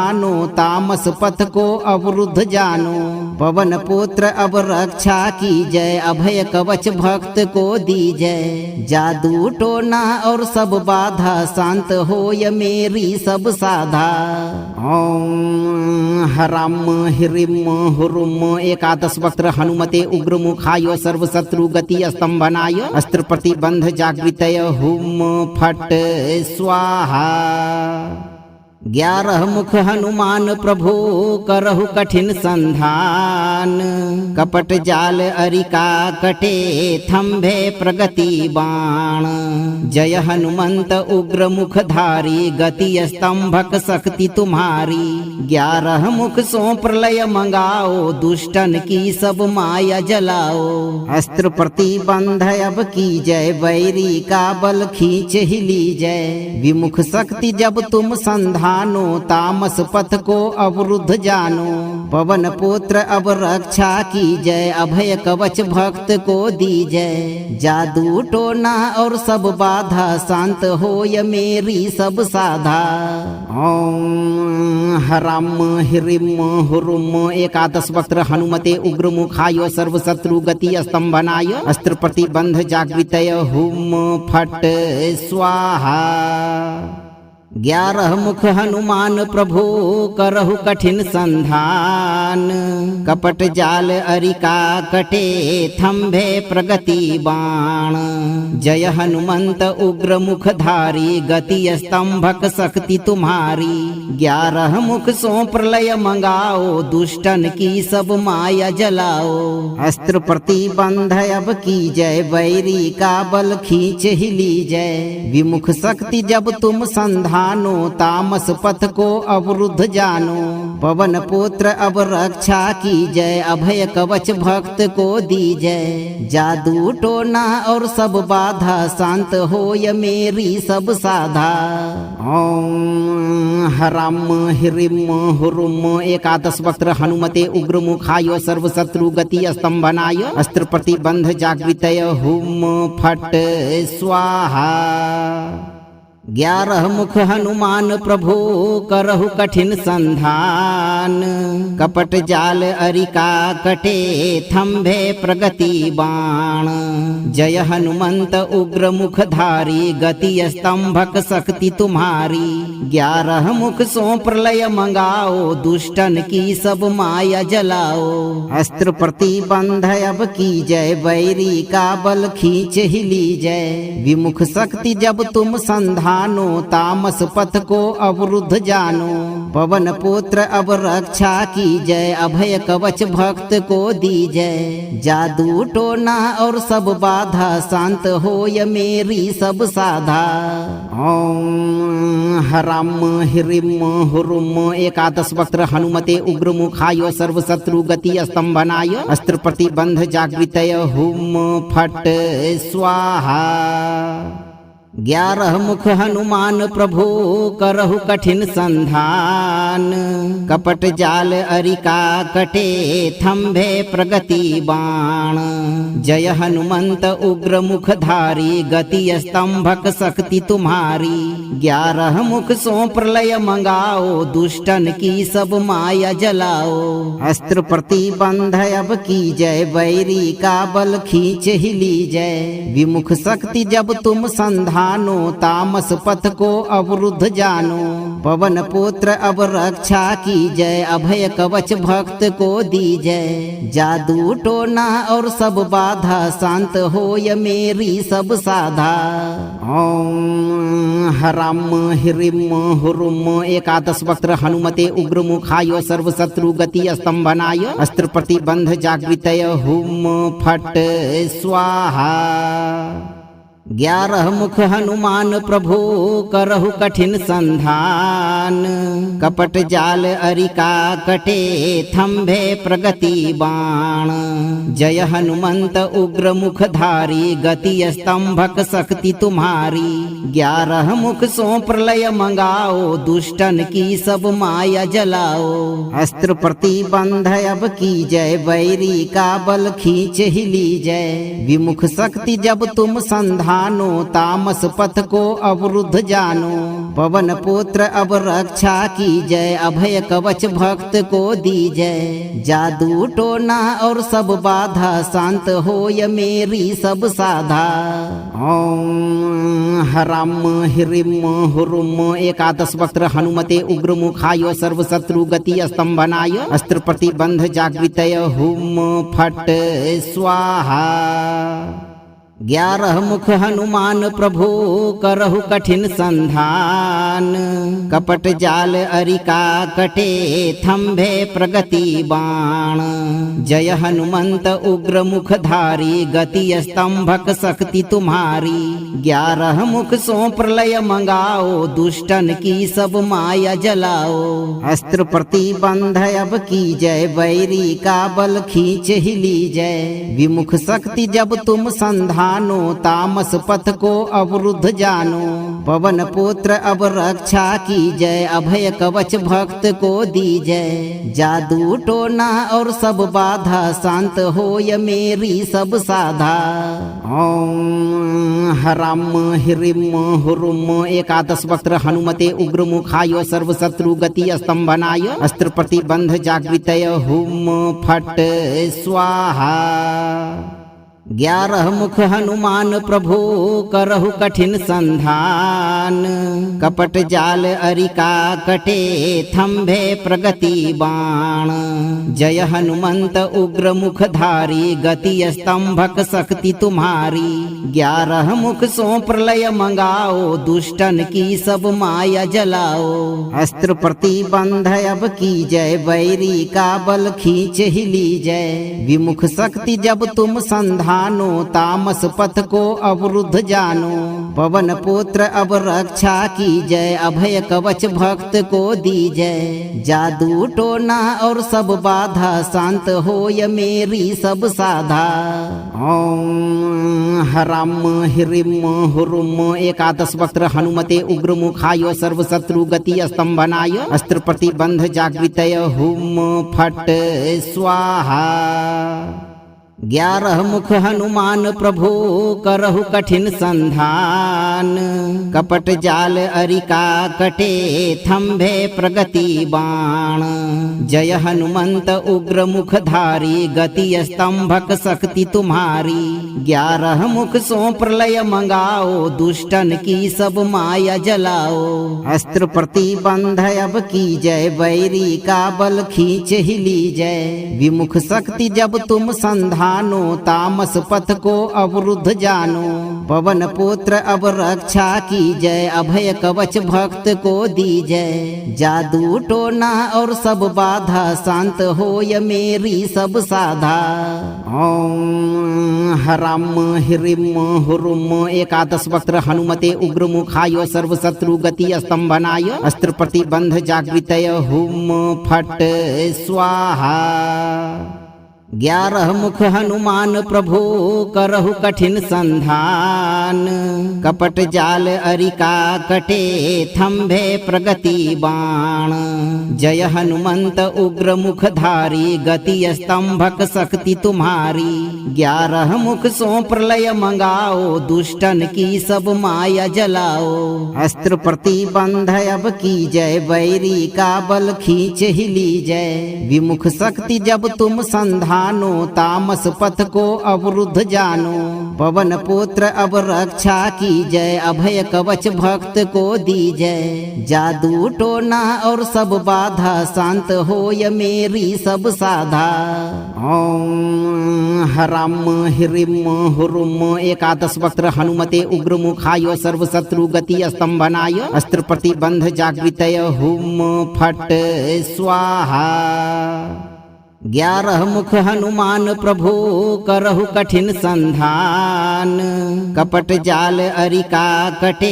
तामस पथ को अवरुद्ध जानो। पवन पुत्र अब रक्षा की जय अभय कवच भक्त को दीजय। जादू टोना और सब बाधा शांत होय मेरी सब साधा। ओम हराम हिरिम हुरुम। 11 वक्त्र हनुमते उग्र मुखाय सर्व शत्रु गति स्तंभनाय। अस्त्र प्रतिबंध जागृतय हुम फट स्वाहा। 11 मुख हनुमान प्रभु करहु कठिन संधान। कपट जाल अरिका कटे थंभे प्रगति बाण। जय हनुमंत उग्र मुखधारी गति स्तंभक शक्ति तुम्हारी। 11 मुख सो प्रलय मंगाओ दुष्टन की सब माया जलाओ। अस्त्र प्रतिबंध अब की जय बैरी का बल खींच ही लीजय। विमुख शक्ति जब तुम संधान तामस पथ को अवरुद्ध जानो। पवन पुत्र अब रक्षा की जय अभय कवच भक्त को दीजय। जादू टोना और सब बाधा शांत होय मेरी सब साधा। ओम हराम हिरिम हुरुम। 11 वक्त्र हनुमते उग्र मुखाय सर्व शत्रु गति स्तंभनाय। अस्त्र प्रतिबंध जागृतय हुम फट स्वाहा। 11 मुख हनुमान प्रभु करहु कठिन संधान। कपट जाल अरिका कटे थंभे प्रगति बाण। जय हनुमंत उग्र मुखधारी गति स्तंभक शक्ति तुम्हारी। 11 मुख सो प्रलय मंगाओ दुष्टन की सब माया जलाओ। अस्त्र प्रतिबंध अब की जय बैरी का बल खींच ही लीजय। विमुख शक्ति जब तुम संधान तामस पथ को अवरुद्ध जानो। पवन पुत्र अब रक्षा की जय अभय कवच भक्त को दीजय। जादू टोना और सब बाधा शांत होय मेरी सब साधा। ओम हराम हिरिम हुरुम। 11 वक्त्र हनुमते उग्र मुखाय सर्व शत्रु गति स्तंभनाय। अस्त्र प्रतिबंध जागृतय हुम फट स्वाहा। 11 मुख हनुमान प्रभु करहु कठिन संधान। कपट जाल अरिका कटे थंभे प्रगति बाण। जय हनुमंत उग्र मुखधारी गति स्तंभक शक्ति तुम्हारी। 11 मुख सो प्रलय मंगाओ दुष्टन की सब माया जलाओ। अस्त्र प्रतिबंध अब की जय बैरी का बल खींच ही लीजय। विमुख शक्ति जब तुम संधान तामस पथ को अवरुद्ध जानो। पवन पुत्र अब रक्षा की जय अभय कवच भक्त को दीजय। जादू टोना और सब बाधा शांत होय मेरी सब साधा। ओम हराम हिरिम हुरुम। 11 वक्त्र हनुमते उग्र मुखाय सर्व शत्रु गति स्तंभनाय। अस्त्र प्रतिबंध जागृतय हुम फट स्वाहा। 11 मुख हनुमान प्रभु करहु कठिन संधान। कपट जाल अरिका कटे थम्भे प्रगति बाण। जय हनुमंत उग्र मुखधारी गति स्तंभक शक्ति तुम्हारी। 11 मुख सो प्रलय मंगाओ दुष्टन की सब माया जलाओ। अस्त्र प्रतिबंध अब की जय बैरी का बल खींच ही लीजय। विमुख शक्ति जब तुम संधानो तामस पथ को अवरुद्ध जानो। पवन पुत्र अब रक्षा की जय अभय कवच भक्त को दीजय। जादू टोना और सब बाधा शांत होय मेरी सब साधा। ओम हराम ह्रीम हुरुम एकादश वक्त्र हनुमते उग्र मुखाय सर्व शत्रु गति स्तंभनाय। अस्त्र प्रतिबंध जागृतय हुम फट स्वाहा। 11 मुख हनुमान प्रभु करहु कठिन संधान। कपट जाल अरिका कटे थम्भे प्रगति बाण। जय हनुमंत उग्र मुखधारी गति स्तंभक शक्ति तुम्हारी। 11 मुख सो प्रलय मंगाओ दुष्टन की सब माया जलाओ। अस्त्र प्रतिबंध अब की जय बैरी का बल खींच ही लीजय। विमुख शक्ति जब तुम संधान तामस पथ को अवरुद्ध जानो। पवन पुत्र अब रक्षा की जय अभय कवच भक्त को दीजय। जादू टोना और सब बाधा शांत होय मेरी सब साधा। ओम हराम ह्रीम हुरुम एकादश वक्त्र हनुमते उग्र मुखाय सर्व शत्रु गति स्तंभनाय। अस्त्र प्रतिबंध जागृतय हुम फट स्वाहा। 11 मुख हनुमान प्रभु करहु कठिन संधान। कपट जाल अरिका कटे थम्भे प्रगति बाण। जय हनुमंत उग्र मुखधारी गति स्तंभक शक्ति तुम्हारी। 11 मुख सो प्रलय मंगाओ दुष्टन की सब माया जलाओ। अस्त्र प्रतिबंध अब की जय बैरी का बल खींच ही लीजय। विमुख शक्ति जब तुम संधान तामस पथ को अवरुद्ध जानो। पवन पुत्र अब रक्षा की जय अभय कवच भक्त को दीजय। जादू टोना और सब बाधा शांत होय मेरी सब साधा। ओम हराम ह्रीम हुरुम एकादश वक्त्र हनुमते उग्र मुखाय सर्व शत्रु गति स्तंभनाय। अस्त्र प्रतिबंध जागृतय हुम फट स्वाहा। 11 मुख हनुमान प्रभु करहु कठिन संधान। कपट जाल अरिका कटे थम्भे प्रगति बाण। जय हनुमंत उग्र मुखधारी गति स्तंभक शक्ति तुम्हारी। 11 मुख सो प्रलय मंगाओ दुष्टन की सब माया जलाओ। अस्त्र प्रतिबंध अब की जय बैरी का बल खींच ही लीजय। विमुख शक्ति जब तुम संधान तामस पथ को अवरुद्ध जानो। पवन पुत्र अब रक्षा की जय अभय कवच भक्त को दीजय। जादू टोना और सब बाधा शांत होय मेरी सब साधा। ओम हराम ह्रीम हुरुम एकादश वक्त्र हनुमते उग्र मुखाय सर्व शत्रु गति स्तंभनाय। अस्त्र प्रतिबंध जागृतय हुम फट स्वाहा। 11 मुख हनुमान प्रभु करहु कठिन संधान। कपट जाल अरिका कटे थम्भे प्रगति बाण। जय हनुमंत उग्र मुखधारी गति स्तंभक शक्ति तुम्हारी। 11 मुख सो प्रलय मंगाओ दुष्टन की सब माया जलाओ। अस्त्र प्रतिबंध अब की जय बैरी का बल खींच ही लीजय। विमुख शक्ति जब तुम संधान तामस पथ को अवरुद्ध जानो। पवन पुत्र अब रक्षा की जय अभय कवच भक्त को दीजय। जादू टोना और सब बाधा शांत होय मेरी सब साधा। ओम हराम ह्रीम हुरुम एकादश वक्त्र हनुमते उग्र मुखाय सर्व शत्रु गति स्तंभनाय। अस्त्र प्रतिबंध जागृतय हुम फट स्वाहा। 11 मुख हनुमान प्रभु करहु कठिन संधान। कपट जाल अरिका कटे थंभे प्रगति बाण। जय हनुमंत उग्र मुखधारी गति स्तंभक शक्ति तुम्हारी। 11 मुख सो प्रलय मंगाओ दुष्टन की सब माया जलाओ। अस्त्र प्रतिबंध अब की जय बैरी का बल खींच ही ली जय। विमुख शक्ति जब तुम संधानो तामस पथ को अवरुद्ध जानो। पवन पुत्र अब रक्षा की जय अभय कवच भक्त को दी जय। जादू टोना और सब बाधा शांत होय मेरी सब साधा। ओम हराम हिरिम हुरुम। 11 वक्त्र हनुमते उग्र मुखाय सर्व शत्रु गति स्तंभनाय। अस्त्र प्रतिबंध जागृतय हुम फट स्वाहा। 11 मुख हनुमान प्रभु करहु कठिन संधान। कपट जाल अरिका कटे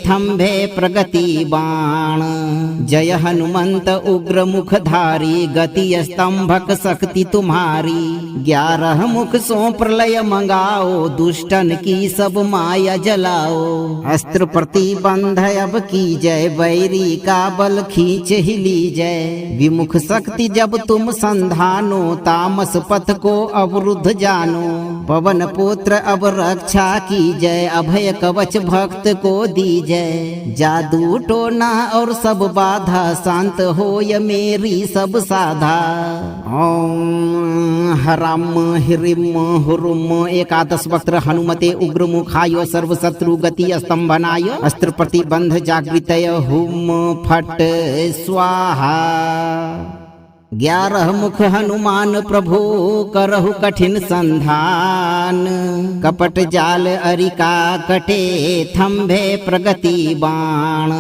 थंभे प्रगति बाण। जय हनुमंत उग्र मुखधारी गति स्तंभक शक्ति तुम्हारी। 11 मुख सो प्रलय मंगाओ दुष्टन की सब माया जलाओ। अस्त्र प्रतिबंध अब की जय बैरी का बल खींच ही ली जय। विमुख शक्ति जब तुम संधानो तामस पथ को अवरुद्ध जानो। पवन पुत्र अब रक्षा की जय अभय कवच भक्त को दी जय। जादू टोना और सब बाधा शांत होय मेरी सब साधा। ओम हराम हिरिम हुरुम। 11 वक्त्र हनुमते उग्र मुखाय सर्व शत्रु गति स्तंभनाय। अस्त्र प्रतिबंध जागृतय हुम फट स्वाहा। 11 मुख हनुमान प्रभु करहु कठिन संधान। कपट जाल अरिका कटे थंभे प्रगति बाण।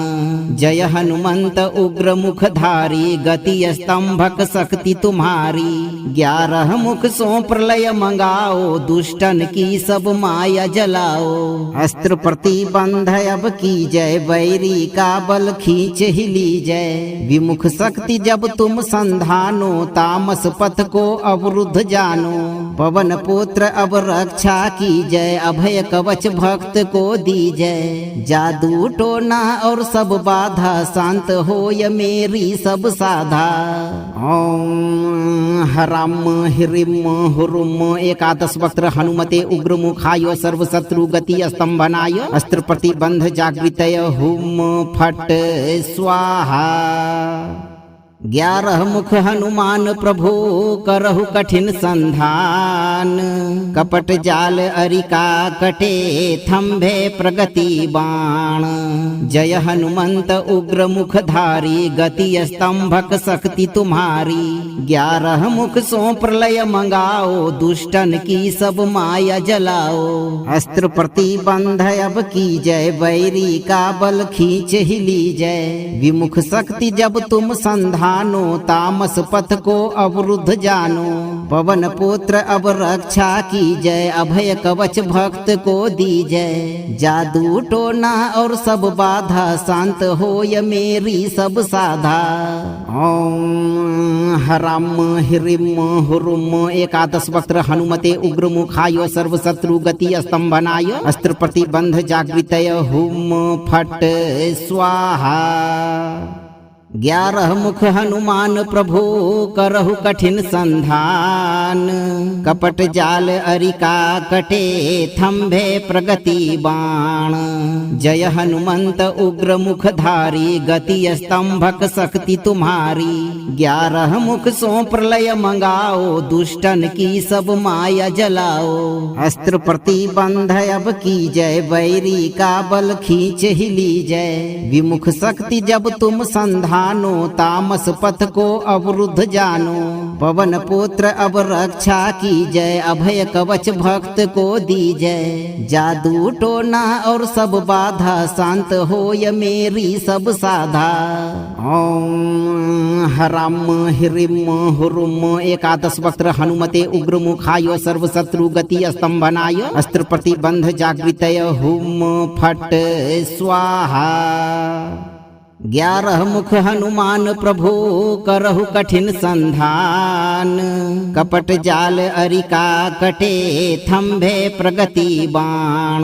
जय हनुमंत उग्र मुखधारी गति स्तंभक शक्ति तुम्हारी। 11 मुख सो प्रलय मंगाओ दुष्टन की सब माया जलाओ। अस्त्र प्रतिबंध अब की जय बैरी का बल खींच ही ली जय। विमुख शक्ति जब तुम संधानो तामस पथ को अवरुद्ध जानो। पवन पुत्र अब रक्षा की जय अभय कवच भक्त को दी जय। जादू टोना और सब बाधा शांत होय मेरी सब साधा। ओम हराम हिरिम हुरुम। 11 वक्त्र हनुमते उग्र मुखाय सर्व शत्रु गति स्तंभनाय। अस्त्र प्रतिबंध जागृतय हुम फट स्वाहा। 11 मुख हनुमान प्रभु करहु कठिन संधान। कपट जाल अरिका कटे थंभे प्रगति बाण। जय हनुमंत उग्र मुखधारी गति स्तंभक शक्ति तुम्हारी। 11 मुख सो प्रलय मंगाओ दुष्टन की सब माया जलाओ। अस्त्र प्रतिबंध अब की जय बैरी का बल खींच ही ली जय। विमुख शक्ति जब तुम संधानो तामस पथ को अवरुद्ध जानो। पवन पुत्र अब रक्षा की जय अभय कवच भक्त को दी जय। जादू टोना और सब बाधा शांत होय मेरी सब साधा। ओम हराम हिरिम हुरुम। 11 वक्त्र हनुमते उग्र मुखाय सर्व शत्रु गति स्तंभनाय। अस्त्र प्रतिबंध जागृतय हुम फट स्वाहा। 11 मुख हनुमान प्रभु करहु कठिन संधान। कपट जाल अरिका कटे थंभे प्रगति बाण। जय हनुमंत उग्र मुखधारी गति स्तंभक शक्ति तुम्हारी। 11 मुख सो प्रलय मंगाओ दुष्टन की सब माया जलाओ। अस्त्र प्रतिबंध अब की जय बैरी का बल खींच ही ली जय। विमुख शक्ति जब तुम संधानो तामस पथ को अवरुद्ध जानो। पवन पुत्र अब रक्षा की जय अभय कवच भक्त को दी जय। जादू टोना और सब बाधा शांत होय मेरी सब साधा। ओम हराम हिरिम हुरुम। 11 वक्त्र हनुमते उग्र मुखाय सर्व शत्रु गति स्तंभनाय। अस्त्र प्रतिबंध जागृतय हुम फट स्वाहा। 11 मुख हनुमान प्रभु करहु कठिन संधान। कपट जाल अरिका कटे थंभे प्रगति बाण।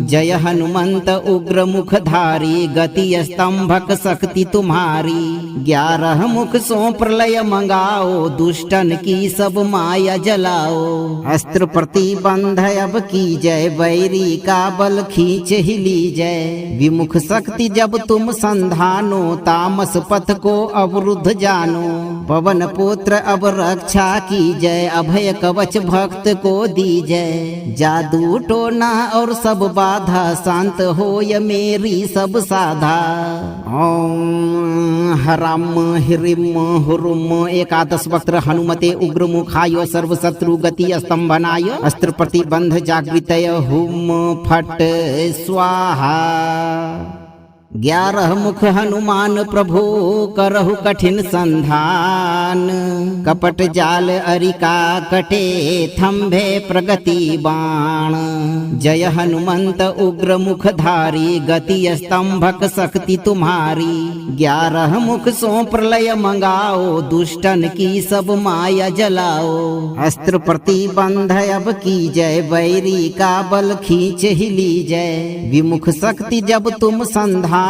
जय हनुमंत उग्र मुख धारी गति स्तंभक शक्ति तुम्हारी। 11 मुख सो प्रलय मंगाओ दुष्टन की सब माया जलाओ। अस्त्र प्रतिबंध अब की जय बैरी का बल खींच ही लीजय। विमुख शक्ति जब तुम संधानो तामस पथ को अवरुद्ध जानो। पवन पुत्र अब रक्षा की जय अभय कवच भक्त को दीजय। जादू टोना और सब बाधा शांत होय मेरी सब साधा। ओम हराम हिरिम हुरुम एकादश वक्त्र हनुमते उग्र मुखाय सर्व शत्रु गति स्तंभनाय। अस्त्र प्रतिबंध जागृतय हुम फट स्वाहा। 11 मुख हनुमान प्रभु करहु कठिन संधान। कपट जाल अरिका कटे थंभे प्रगति बाण। जय हनुमंत उग्र मुख धारी गति स्तंभक शक्ति तुम्हारी। 11 मुख सो प्रलय मंगाओ दुष्टन की सब माया जलाओ। अस्त्र प्रतिबंध अब की जय बैरी का बल खींच ही लीजय। विमुख शक्ति जब तुम संधान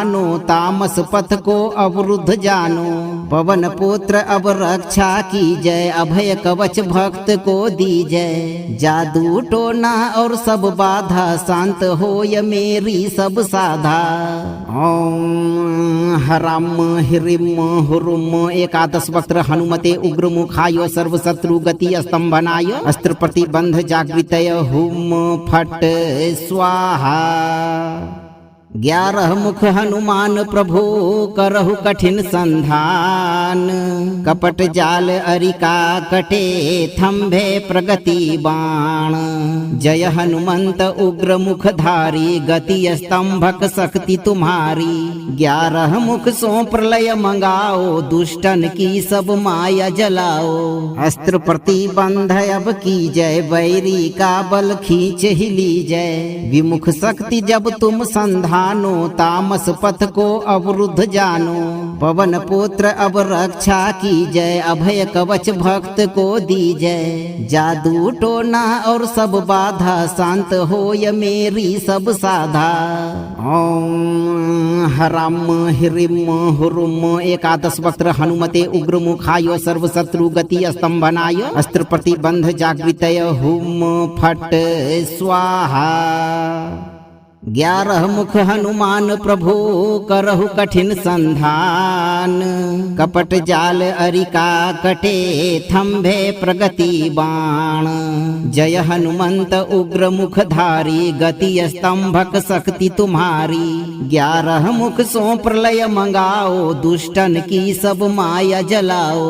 तामस पथ को अवरुद्ध जानो। पवन पुत्र अब रक्षा की जय अभय कवच भक्त को दीजय। जादू टोना और सब बाधा शांत होय मेरी सब साधा। ओम हराम हिरिम हुरुम एकादश वक्त्र हनुमते उग्र मुखाय सर्व शत्रु गति स्तंभनाय। अस्त्र प्रतिबंध जागृतय हुम फट स्वाहा। 11 मुख हनुमान प्रभु करहु कठिन संधान। कपट जाल अरिका कटे थंभे प्रगति बाण। जय हनुमंत उग्र मुख धारी गति स्तंभक शक्ति तुम्हारी। 11 मुख सो प्रलय मंगाओ दुष्टन की सब माया जलाओ। अस्त्र प्रतिबंध अब की जय बैरी का बल खींच ही लीजय। विमुख शक्ति जब तुम संधान तामस पथ को अवरुद्ध जानो। पवन पुत्र अब रक्षा की जय अभय कवच भक्त को दीजय। जादू टोना और सब बाधा शांत होय मेरी सब साधा। ओम हराम हिरिम हुरुम एकादश वक्त्र हनुमते उग्र मुखाय सर्व शत्रु गति स्तंभनाय। अस्त्र प्रतिबंध जागृतय हुम फट स्वाहा। 11 मुख हनुमान प्रभु करहु कठिन संधान। कपट जाल अरिका कटे थंभे प्रगति बाण। जय हनुमंत उग्र मुख धारी गति स्तंभक शक्ति तुम्हारी। 11 मुख सो प्रलय मंगाओ दुष्टन की सब माया जलाओ।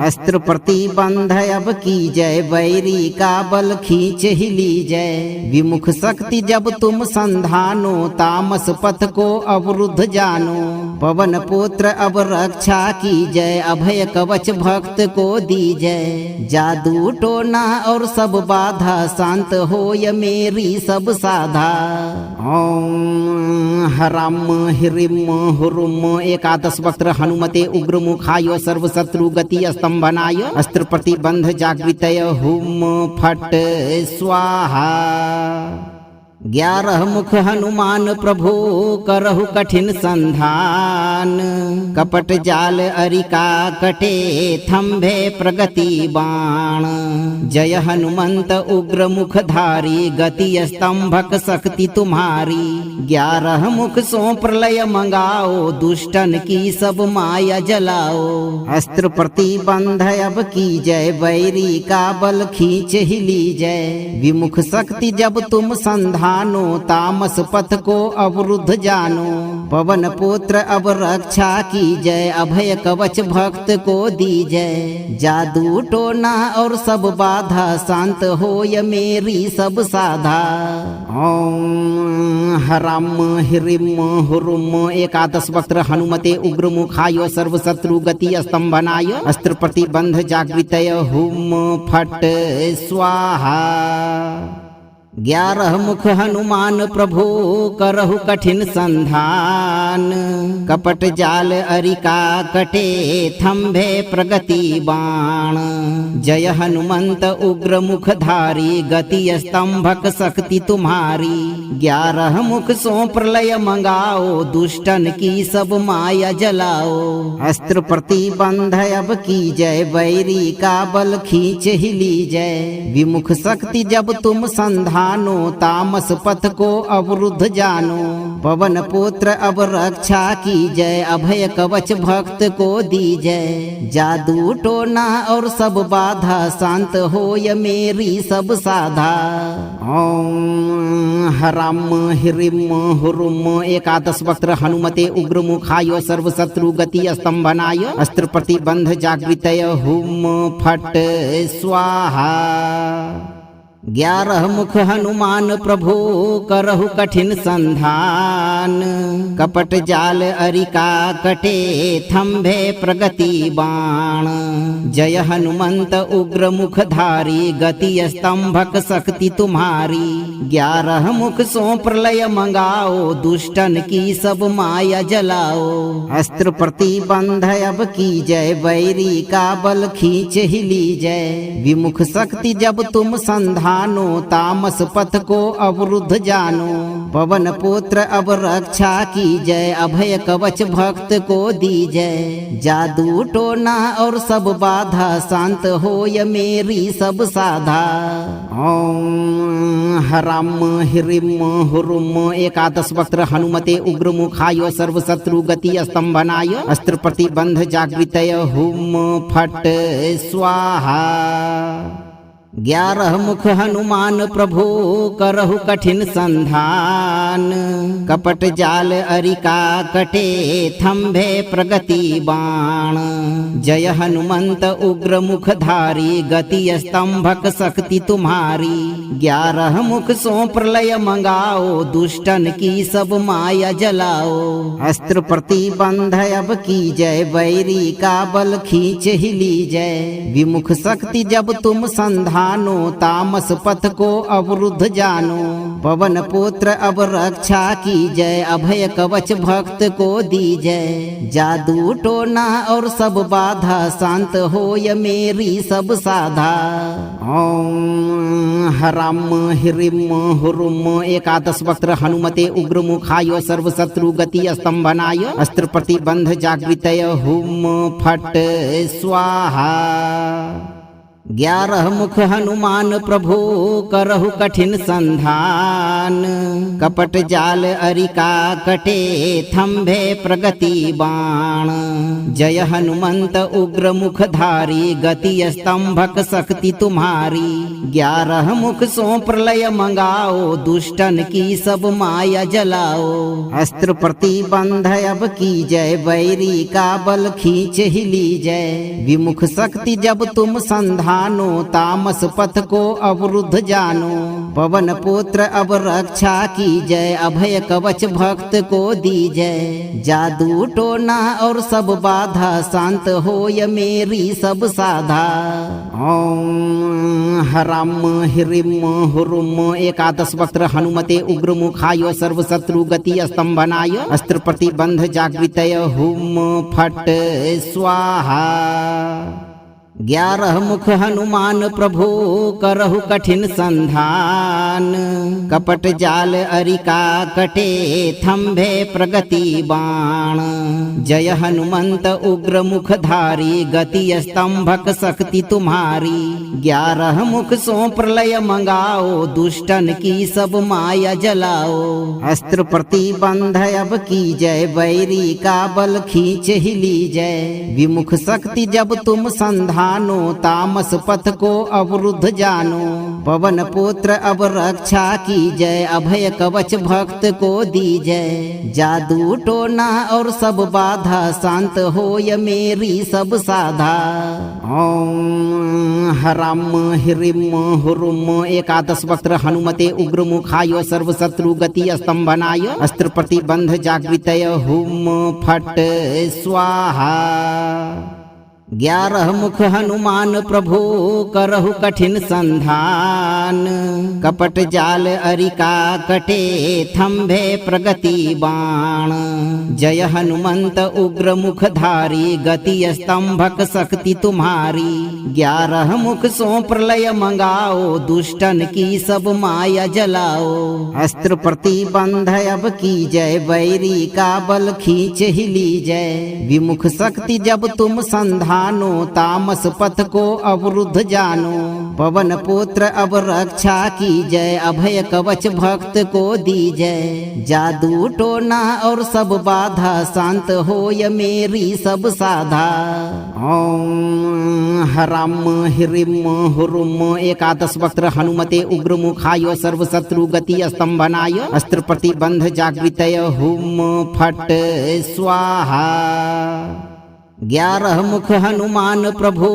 अस्त्र प्रतिबंध अब की जय बैरी का बल खींच ही लीजय। विमुख शक्ति जब तुम संधान तामस पथ को अवरुद्ध जानो। पवन पुत्र अब रक्षा की जय अभय कवच भक्त को दीजय। जादू टोना और सब बाधा शांत होय मेरी सब साधा। ओम हराम हिरिम हुरुम एकादश वक्त्र हनुमते उग्र मुखाय सर्व शत्रु गति स्तंभनाय। अस्त्र प्रतिबंध जागृतय हुम फट स्वाहा। 11 मुख हनुमान प्रभु करहु कठिन संधान। कपट जाल अरिका कटे थंभे प्रगति बाण। जय हनुमंत उग्र मुख धारी गति स्तंभक शक्ति तुम्हारी। 11 मुख सो प्रलय मंगाओ दुष्टन की सब माया जलाओ। अस्त्र प्रतिबंध अब की जय बैरी का बल खींच ही लीजय। विमुख शक्ति जब तुम संधान तामस पथ को अवरुद्ध जानो। पवन पुत्र अब रक्षा की जय अभय कवच भक्त को दीजय। जादू टोना और सब बाधा शांत होय मेरी सब साधा। ओम हराम हिरिम हुरुम एकादश वक्त्र हनुमते उग्र मुखाय सर्व शत्रु गति स्तंभनाय। अस्त्र प्रतिबंध जागृतय हुम फट स्वाहा। 11 मुख हनुमान प्रभु करहु कठिन संधान। कपट जाल अरिका कटे थम्भे प्रगति बाण। जय हनुमंत उग्र मुखधारी गति स्तंभक शक्ति तुम्हारी। 11 मुख सो प्रलय मंगाओ दुष्टन की सब माया जलाओ। अस्त्र प्रतिबंध अब की जय बैरी का बल खींच ही ली जय। विमुख शक्ति जब तुम संधानो तामस पथ को अवरुद्ध जानो। पवन पुत्र अब रक्षा की जय अभय कवच भक्त को दी जय। जादू टोना और सब बाधा शांत होय मेरी सब साधा। ओम हराम हिरिम हुरुम। एकादश वक्त्र हनुमते उग्र मुखाय सर्व शत्रु गति स्तंभनाय। अस्त्र प्रतिबंध जागृतय हुम फट स्वाहा। 11 मुख हनुमान प्रभु करहु कठिन संधान। कपट जाल अरिका कटे थम्भे प्रगति बाण। जय हनुमंत उग्र मुखधारी गति स्तंभक शक्ति तुम्हारी। 11 मुख सो प्रलय मंगाओ दुष्टन की सब माया जलाओ। अस्त्र प्रतिबंध अब की जय बैरी का बल खींच ही ली जय। विमुख शक्ति जब तुम संधान तामस पथ को अवरुद्ध जानो। पवन पुत्र अब रक्षा की जय अभय कवच भक्त को दी जय। जादू टोना और सब बाधा शांत होय मेरी सब साधा। ओम हराम हिरिम हुरुम। एकादश वक्त्र हनुमते उग्र मुखाय सर्व शत्रु गति स्तंभनाय। अस्त्र प्रतिबंध जागृतय हुम फट स्वाहा। 11 मुख हनुमान प्रभु करहु कठिन संधान। कपट जाल अरिका कटे थम्भे प्रगति बाण। जय हनुमंत उग्र मुखधारी गति स्तंभक शक्ति तुम्हारी। 11 मुख सो प्रलय मंगाओ दुष्टन की सब माया जलाओ। अस्त्र प्रतिबंध अब की जय बैरी का बल खींच ही ली जय। विमुख शक्ति जब तुम संधान तामस पथ को अवरुद्ध जानो। पवन पुत्र अब रक्षा की जय अभय कवच भक्त को दी जय। जादू टोना और सब बाधा शांत होय मेरी सब साधा। ओम हराम हिरिम हुरुम। एकादश वक्त्र हनुमते उग्र मुखाय सर्व शत्रु गति स्तंभनाय। अस्त्र प्रतिबंध जागृतय हुम फट स्वाहा। 11 मुख हनुमान प्रभु करहु कठिन संधान। कपट जाल अरिका कटे थम्भे प्रगति बाण। जय हनुमंत उग्र मुखधारी गति स्तंभक शक्ति तुम्हारी। 11 मुख सो प्रलय मंगाओ दुष्टन की सब माया जलाओ। अस्त्र प्रतिबंध अब की जय बैरी का बल खींच ही ली जय। विमुख शक्ति जब तुम संधान तामस पथ को अवरुद्ध जानो। पवन पुत्र अब रक्षा की जय अभय कवच भक्त को दी जय। जादू टोना और सब बाधा शांत होय मेरी सब साधा। ओम हराम हिरिम हुरुम। एकादश वक्त्र हनुमते उग्र मुखाय सर्व शत्रु गति स्तंभनाय। अस्त्र प्रतिबंध जागृतय हुम फट स्वाहा। 11 मुख हनुमान प्रभु करहु कठिन संधान। कपट जाल अरिका कटे थम्भे प्रगति बाण। जय हनुमंत उग्र मुखधारी गति स्तंभक शक्ति तुम्हारी। 11 मुख सो प्रलय मंगाओ दुष्टन की सब माया जलाओ। अस्त्र प्रतिबंध अब की जय बैरी का बल खींच ही ली जय। विमुख शक्ति जब तुम संधान तामस पथ को अवरुद्ध जानो। पवन पुत्र अब रक्षा की जय अभय कवच भक्त को दी जय। जादू टोना और सब बाधा शांत होय मेरी सब साधा। ओम हराम हिरिम हुरुम। एकादश वक्त्र हनुमते उग्र मुखाय सर्व शत्रु गति स्तंभनाय। अस्त्र प्रतिबंध जागृतय हुम फट स्वाहा। 11 मुख हनुमान प्रभु करहु कठिन संधान। कपट जाल अरिका कटे थम्भे प्रगति बाण। जय हनुमंत उग्र मुखधारी गति स्तंभक शक्ति तुम्हारी। 11 मुख सो प्रलय मंगाओ दुष्टन की सब माया जलाओ। अस्त्र प्रतिबंध अब की जय बैरी का बल खींच ही लीजय। विमुख शक्ति जब तुम संधानो तामस पथ को अवरुद्ध जानो। पवन पुत्र अब रक्षा की जय अभय कवच भक्त को दीजय। जादू टोना और सब बाधा शांत होय मेरी सब साधा। ओम हराम हिरिम हुरुम एकादश वक्त्र हनुमते उग्र मुखाय सर्व शत्रु गति स्तंभनाय। अस्त्र प्रतिबंध जागृतय हुम फट स्वाहा। 11 मुख हनुमान प्रभु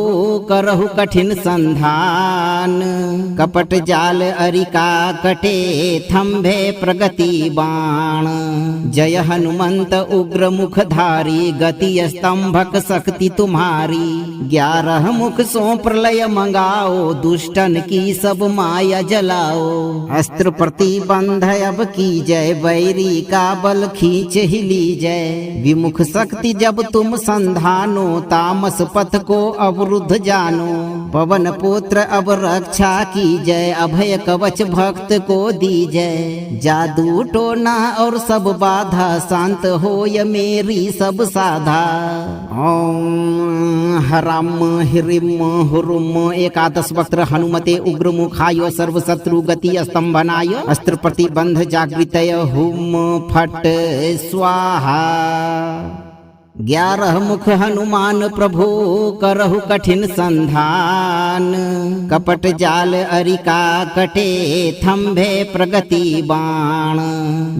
करहु कठिन संधान। कपट जाल अरिका कटे थम्भे प्रगति बाण। जय हनुमंत उग्र मुखधारी गति स्तंभक शक्ति तुम्हारी। 11 मुख सो प्रलय मंगाओ दुष्टन की सब माया जलाओ। अस्त्र प्रतिबंध अब की जय बैरी का बल खींच ही लीजय। विमुख शक्ति जब तुम संधान तामस पथ को अवरुद्ध जानो। पवन पुत्र अब रक्षा की जय अभय कवच भक्त को दीजय। जादू टोना और सब बाधा शांत होय मेरी सब साधा। ओम हराम हिरिम हुरुम एकादश वक्त्र हनुमते उग्र मुखाय सर्व शत्रु गति स्तंभनाय। अस्त्र प्रतिबंध जागृतय हुम फट स्वाहा। 11 मुख हनुमान प्रभु करहु कठिन संधान। कपट जाल अरिका कटे थम्भे प्रगति बाण।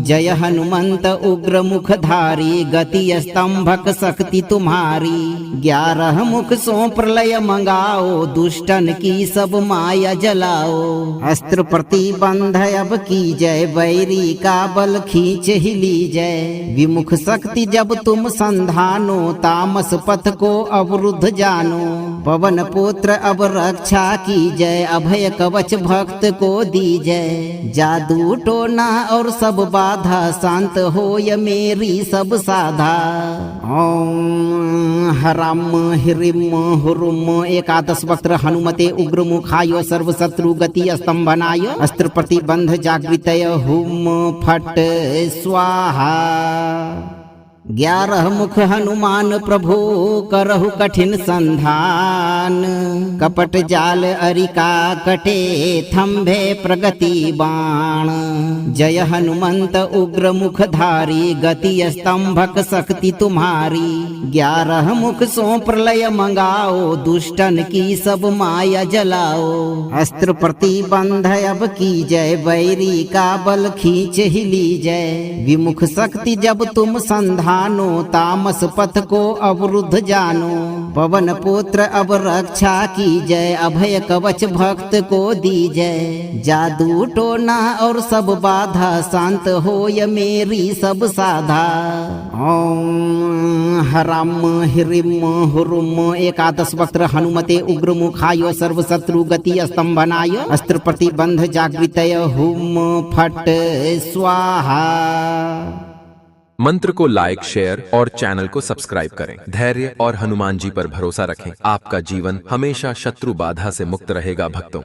जय हनुमंत उग्र मुखधारी गति स्तंभक शक्ति तुम्हारी। 11 मुख सो प्रलय मंगाओ दुष्टन की सब माया जलाओ। अस्त्र प्रतिबंध अब की जय बैरी का बल खींच ही लीजय। विमुख शक्ति जब तुम संधान तामस पथ को अवरुद्ध जानो। पवन पुत्र अब रक्षा की जय अभय कवच भक्त को दीजय। जादू टोना और सब बाधा शांत होय मेरी सब साधा। ओम हराम हिरिम हुरुम एकादश वक्त्र हनुमते उग्र मुखाय सर्व शत्रु गति स्तंभनाय। अस्त्र प्रतिबंध जागृतय हुम फट स्वाहा। 11 मुख हनुमान प्रभु करहु कठिन संधान। कपट जाल अरिका कटे थम्भे प्रगति बाण। जय हनुमंत उग्र मुखधारी गति स्तंभक शक्ति तुम्हारी। 11 मुख सो प्रलय मंगाओ दुष्टन की सब माया जलाओ। अस्त्र प्रतिबंध अब की जय बैरी का बल खींच ही लीजय। विमुख शक्ति जब तुम संधान तामस पथ को अवरुद्ध जानो। पवन पुत्र अब रक्षा की जय अभय कवच भक्त को दीजय। जादू टोना और सब बाधा शांत होय मेरी सब साधा। ओम हराम हिरिम हुरुम एकादश वक्त्र हनुमते उग्र मुखाय सर्व शत्रु गति स्तंभनाय। अस्त्र प्रतिबंध जागृतय हुम फट स्वाहा। मंत्र को लाइक, शेयर और चैनल को सब्सक्राइब करें। धैर्य और हनुमान जी पर भरोसा रखें। आपका जीवन हमेशा शत्रु बाधा से मुक्त रहेगा भक्तों।